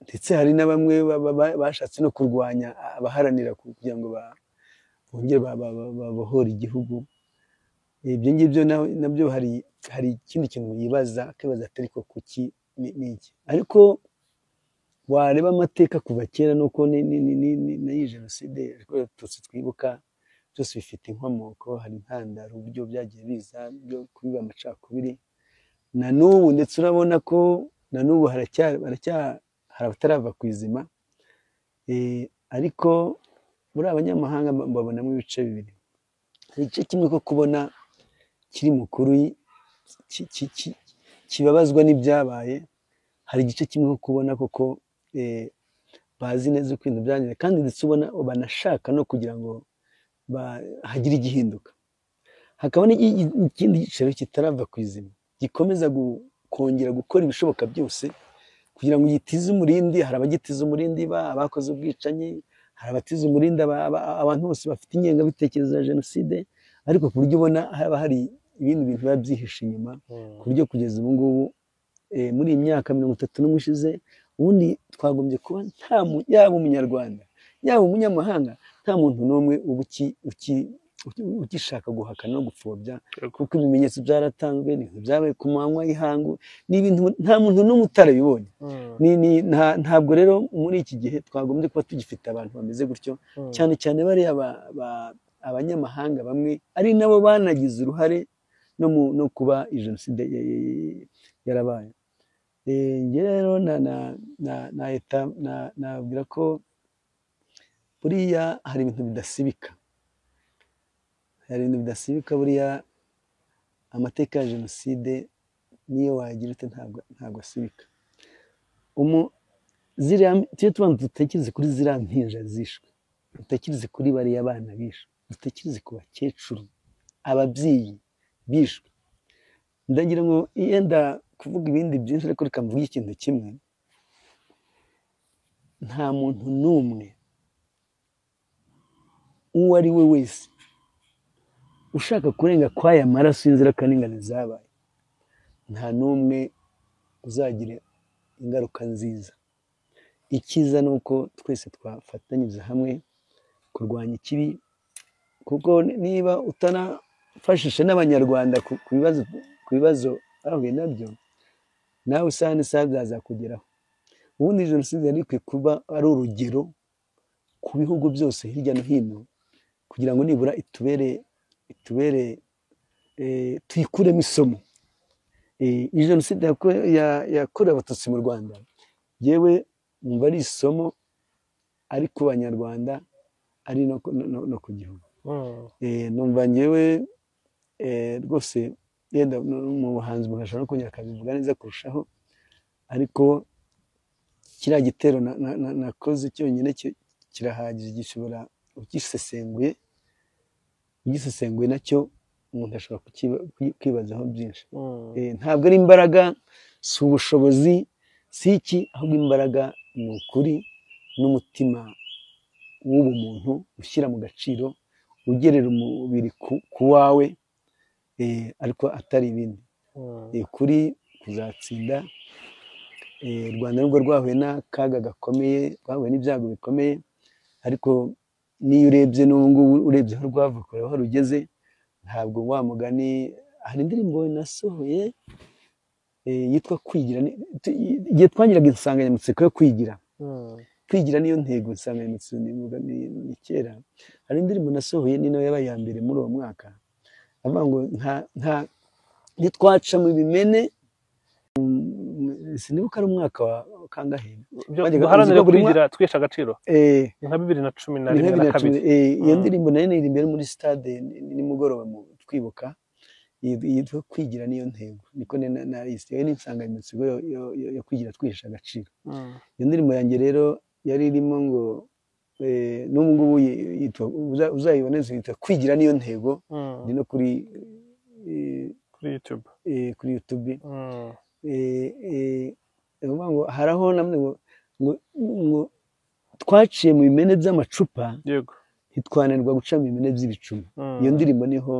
ndetse hari na bamwe bashatse no kurwanya abaharanira kugira ngo bongere babohore igihugu ibyo ngibyo nabyo hari ikindi kintu yibaza akibaza atari ko kuki n'iki ariko wareba amateka kuva kera nuko n'iyi jenoside ariko tutsi twibuka byose bifite inkomoko hari intandaro uburyo byagiye biza byo kubiba amacakubiri na n'ubu ndetse urabona ko na n'ubu hari abatarava ku izima ariko muri abanyamahanga mbabonamo ibice bibiri hari igice kimwe ko kubona kiri mukuru kibabazwa n'ibyabaye hari igice kimwe ko kubona koko bazi neza uko ibintu byagenze kandi ndetse ubona banashaka no kugira ngo hagire igihinduka hakaba n'ikindi giciro kitarava ku izima gikomeza kongera gukora ibishoboka byose kugira ngo yitize umurindi. Hari abagitiza umurindi abakoze ubwicanyi, hari abatiza umurindi abantu bose bafite ingengabitekerezo ya jenoside, ariko ku buryo ubona haba hari ibindi bintu biba byihishe inyuma, ku buryo kugeza ubu ngubu muri iyi myaka 31 ishize, ubundi twagombye kuba yaba umunyarwanda yaba umunyamahanga, nta muntu n'umwe uba ugishaka guhakana no gupfobya, kuko ibimenyetso byaratanzwe, byabaye ku manywa y'ihangu, ni ibintu nta muntu n'umwe utarabibonye. Ntabwo rero muri iki gihe twagombye kuba tugifite abantu bameze gutyo, cyane cyane bariya abanyamahanga bamwe ari nabo banagize uruhare no kuba jenoside yarabaye. Njye rero nabwira ko buriya hari ibintu bidasibika, buriya amateka ya jenoside niyo wagira ute ntabwo asibika. Tujye tubanza dutekereze kuri ziriya mpinja zishwe, dutekereze kuri bariya bana bishwe, dutekereze ku bakecuru, ababyeyi bishwe. Ndagira ngo yenda kuvuga ibindi byinshi, ariko reka mvuge ikintu kimwe: nta muntu n'umwe uwo ari we wese ushaka kurenga kw'aya maraso y'inzirakarengane zabaye, nta n'umwe uzagira ingaruka nziza. Icyiza ni uko twese twafatanyiriza hamwe kurwanya ikibi, kuko niba utanafashije n'abanyarwanda ku bibazo bahuye nabyo, nawe isaha n'isaha byazakugeraho. Ubundi jenoside yari ikwiye kuba ari urugero ku bihugu byose hirya no hino, kugira ngo nibura tuyikuremo isomo. Iyi jenoside yakorewe abatutsi mu Rwanda, yewe numva ari isomo, ari ku banyarwanda, ari no ku gihugu. Numva ngewe rwose yenda mu buhanzi umuntu ashobora no kongera akabivuga neza kurushaho, ariko kiriya gitero nakoze cyonyine kirahagije, gishobora ugisesenguye nacyo umuntu ashobora kwibazaho byinshi. Ntabwo ari imbaraga, si ubushobozi, si iki, ahubwo imbaraga ni ukuri n'umutima w'ubumuntu ushyira mu gaciro, ugerera umubiri ku wawe, ariko atari ibindi. Kuri kuzatsinda. U Rwanda nubwo rwahuye n'akaga gakomeye, rwahuye n'ibyago bikomeye, ariko niyo urebye n'ubu ngubu, urebye aho rwavuye aho rugeze, ntabwo wa mugani. Hari indirimbo nasohoye yitwa Kwigira. Igihe twagiraga insanganyamatsiko yo kwigira niyo ntego, insanganyamatsiko ni kera. Hari indirimbo nasohoye, ni nayo yabaye iya mbere muri uwo mwaka, avuga ngo ntitwaca mu bimene. Sinibuka ari umwaka wa kangahe duharanira kwigira twesha agaciro, nka 2011. Iyo ndirimbo nayo iri imbere muri stade nimugoroba twibuka, yitwa Kwigira niyo ntego, niko narisi. Iyo ni insanganyamatsiko yo kwigira twesha agaciro. Iyo ndirimbo yanjye rero yari irimo ngo n'ubu ngubu uzayiboneze, yitwa Kwigira niyo ntego, ni no kuri YouTube. Hari aho namwe ngo twaciye mu bimene by'amacupa, ntitwananirwa guca mu bimene by'ibicuma. Iyo ndirimbo niho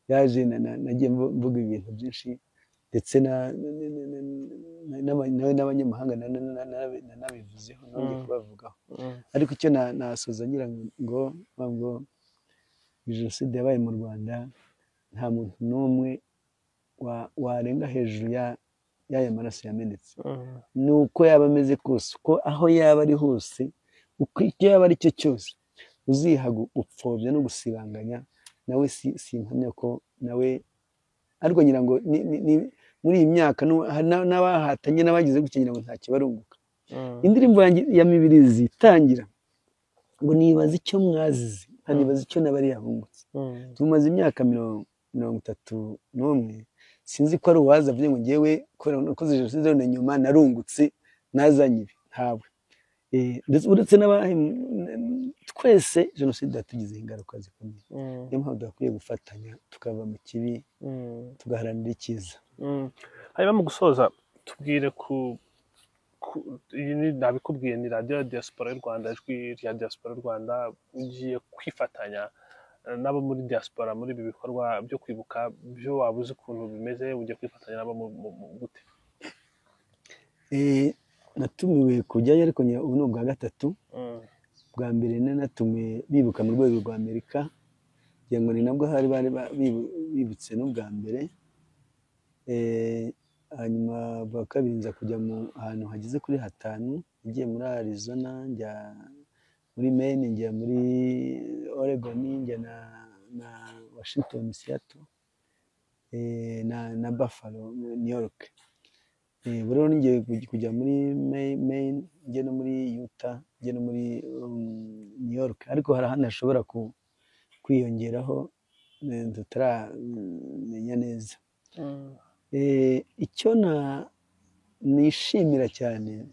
yaje, nagiye mvuga ibintu byinshi, ndetse n'abanyamahanga nanabivuzeho, nongeye kubavugaho. Ariko icyo nasoza ngira ngo jenoside yabaye mu Rwanda, nta muntu n'umwe warenga hejuru y'aya maraso yamenetse. Ni uko yaba ameze kose, uko aho yaba ari hose, uko icyo yaba ari cyo cyose, uzihaga upfobya no gusibanganya, nawe simpamya ko nawe. Ariko ngira ngo muri iyi myaka n'abahatanye n'abagize gutya, ngira ngo nta kibarunguka. Indirimbo ya Mibirizi itangira ngo nibaza icyo mwazize, nkanibaza icyo nabari yahungutse. Tumaze imyaka 31, sinzi ko ari uwaza avuye ngo ngewe kubera nakoze jenoside none nyuma narungutse nazanye ibi, ntabwo. Uretse twese jenoside yatugizeho ingaruka zikomeye. Niyo mpamvu dukwiye gufatanya, tukava mu kibi, tugaharanira icyiza. Hanyuma mu gusoza, tubwire iyi ni nabikubwiye ni radiyo ya diaspora y'u Rwanda, ijwi rya diaspora y'u Rwanda, ugiye kwifatanya nabo muri diaspora muri ibi bikorwa byo kwibuka, byo waba uzi ukuntu bimeze, ugiye kwifatanya nabo gute? Natumiwe kujyayo ariko ubu ni ubwa gatatu. Bwa mbere natumiwe bibuka mu rwego rwa Amerika, kugira ngo ni nabwo hari bari bibutse n'ubwa mbere. Hanyuma bwa kabiri nza kujya mu ahantu hageze kuri hatanu, ngiye muri Arizona, njya muri Maine, njya muri Oregon, njya na Washington, Seattle, na Buffalo, New York. Buriho ngiye kujya muri Maine, njye no muri Utah, njye no muri New York, ariko hari ahandi hashobora kwiyongeraho tutaramenya neza. Icyo nishimira cyane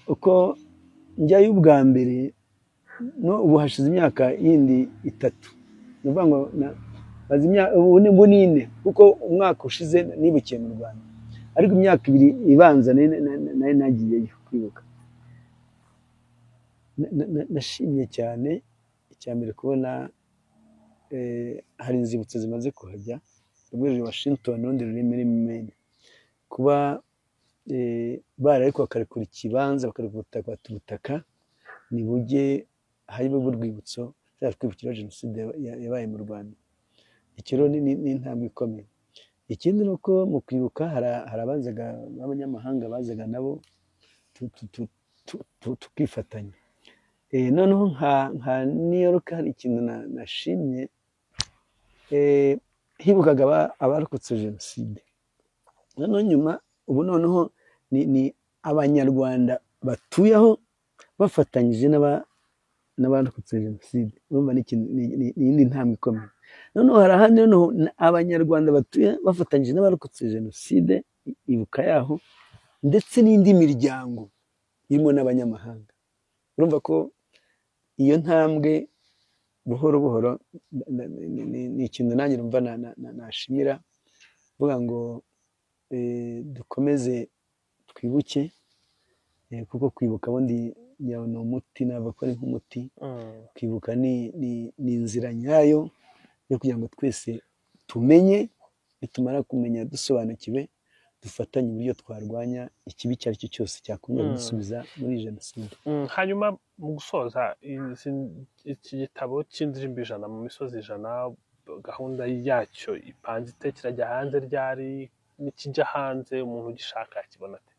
uko njyayo ubwa mbere, ubu hashize imyaka yindi 3, ni ukuvuga ngo ubu ni 4, kuko umwaka ushize nibukiye mu Rwanda, ariko imyaka 2 ibanza nari nagiyeyo kwibuka. Nashimye cyane, icya mbere kubona hari inzibutso zimaze kuhajya, rumwe ruri Washington, urundi ruri muri Maine. Kuba ariko bakarekura ikibanza, bakarekura ubutaka, ni bujye hari urwibutso twibukira Jenoside yabaye mu Rwanda. Icyo rero ni intambwe ikomeye. Ikindi ni uko mu kwibuka hari abazaga b'abanyamahanga bazaga nabo tukifatanya. Noneho nka New York hari ikintu nashimye, hibukaga abarokotse Jenoside. Noneho nyuma ubu noneho ni Abanyarwanda batuye aho bafatanyije n'abarokotse Jenoside. Urumva ni iyindi ntambwe ikomeye. Noneho hari ahandi noneho Abanyarwanda batuye bafatanyije n'abarokotse Jenoside, ibuka yaho, ndetse n'indi miryango irimo n'abanyamahanga. Urumva ko iyo ntambwe buhoro buhoro ni ikintu nanjye numva nashimira, vuga ngo dukomeze twibuke, kuko kwibuka ubundi ni umuti, nava ko ari nk'umuti. Kwibuka ni inzira nyayo yo kugira ngo twese tumenye, nitumara kumenya dusobanukiwe, dufatanye uburyo twarwanya ikibi icyo ari cyo cyose cyakomeza gusubiza muri Jenoside. Hanyuma mu gusoza iki gitabo cy'indirimbo 100 mu misozi 100, gahunda yacyo ipanze ite, kirajya hanze ryari, nikijya hanze umuntu ugishaka akibona ate?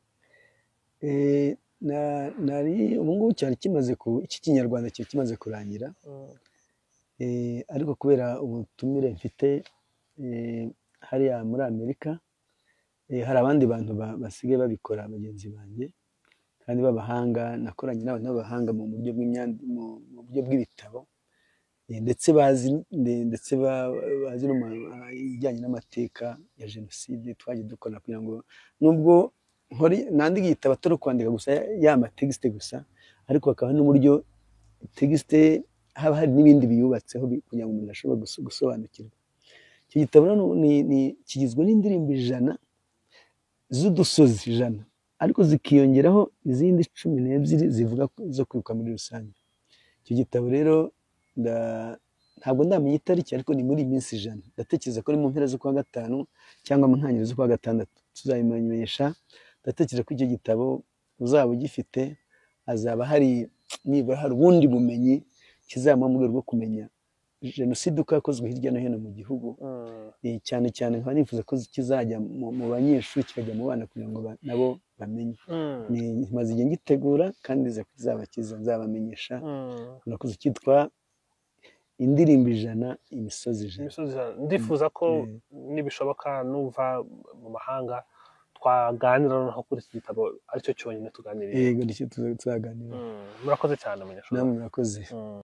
Ubu ngubu cyari kimaze iki Kinyarwanda cyari kimaze kurangira, ariko kubera ubutumire mfite hariya muri Amerika, hari abandi bantu basigaye babikora, bagenzi banjye kandi b'abahanga, nakoranye n'abantu b'abahanga mu buryo bw'ibitabo, ndetse bazi no ibijyanye n'amateka ya Jenoside. Twagiye dukora kugira ngo nubwo nandika igitabo atari kwandika gusa ya mategisite gusa, ariko hakaba n'uburyo tegisite haba hari n'ibindi biyubatseho kugira ngo umuntu ashobore gusobanukirwa. Icyo gitabo kigizwe n'indirimbo 100 z'udusozi 100, ariko zikiyongeraho izindi 12 zivuga zo kwibuka muri rusange. Icyo gitabo rero ntabwo ndamenya itariki, ariko ni muri iminsi 100. Ndatekereza ko ari mu mpera z'ukwa 5 cyangwa mu ntangiriro z'ukwa 6 tuzabimenyesha. Ndatekereza ko icyo gitabo uzaba ugifite, hazaba hari nibura hari ubundi bumenyi kizaba mu rwego rwo kumenya Jenoside uko yakozwe hirya no hino mu gihugu. Cyane cyane nkaba nifuza ko kizajya mu banyeshuri, kikajya mu bana kugira ngo nabo bamenye. Maze igihe ngitegura kandi kizaba kiza, nzabamenyesha. Nakoze cyitwa indirimbo 100 imisozi 100. Ndifuza ko nibishoboka nuva mu mahanga twaganira noneho kuri iki gitabo, aricyo cyonyine tuganiriye. Yego, nicyo tuzaganira. Murakoze cyane munyeshuri. Namwe murakoze.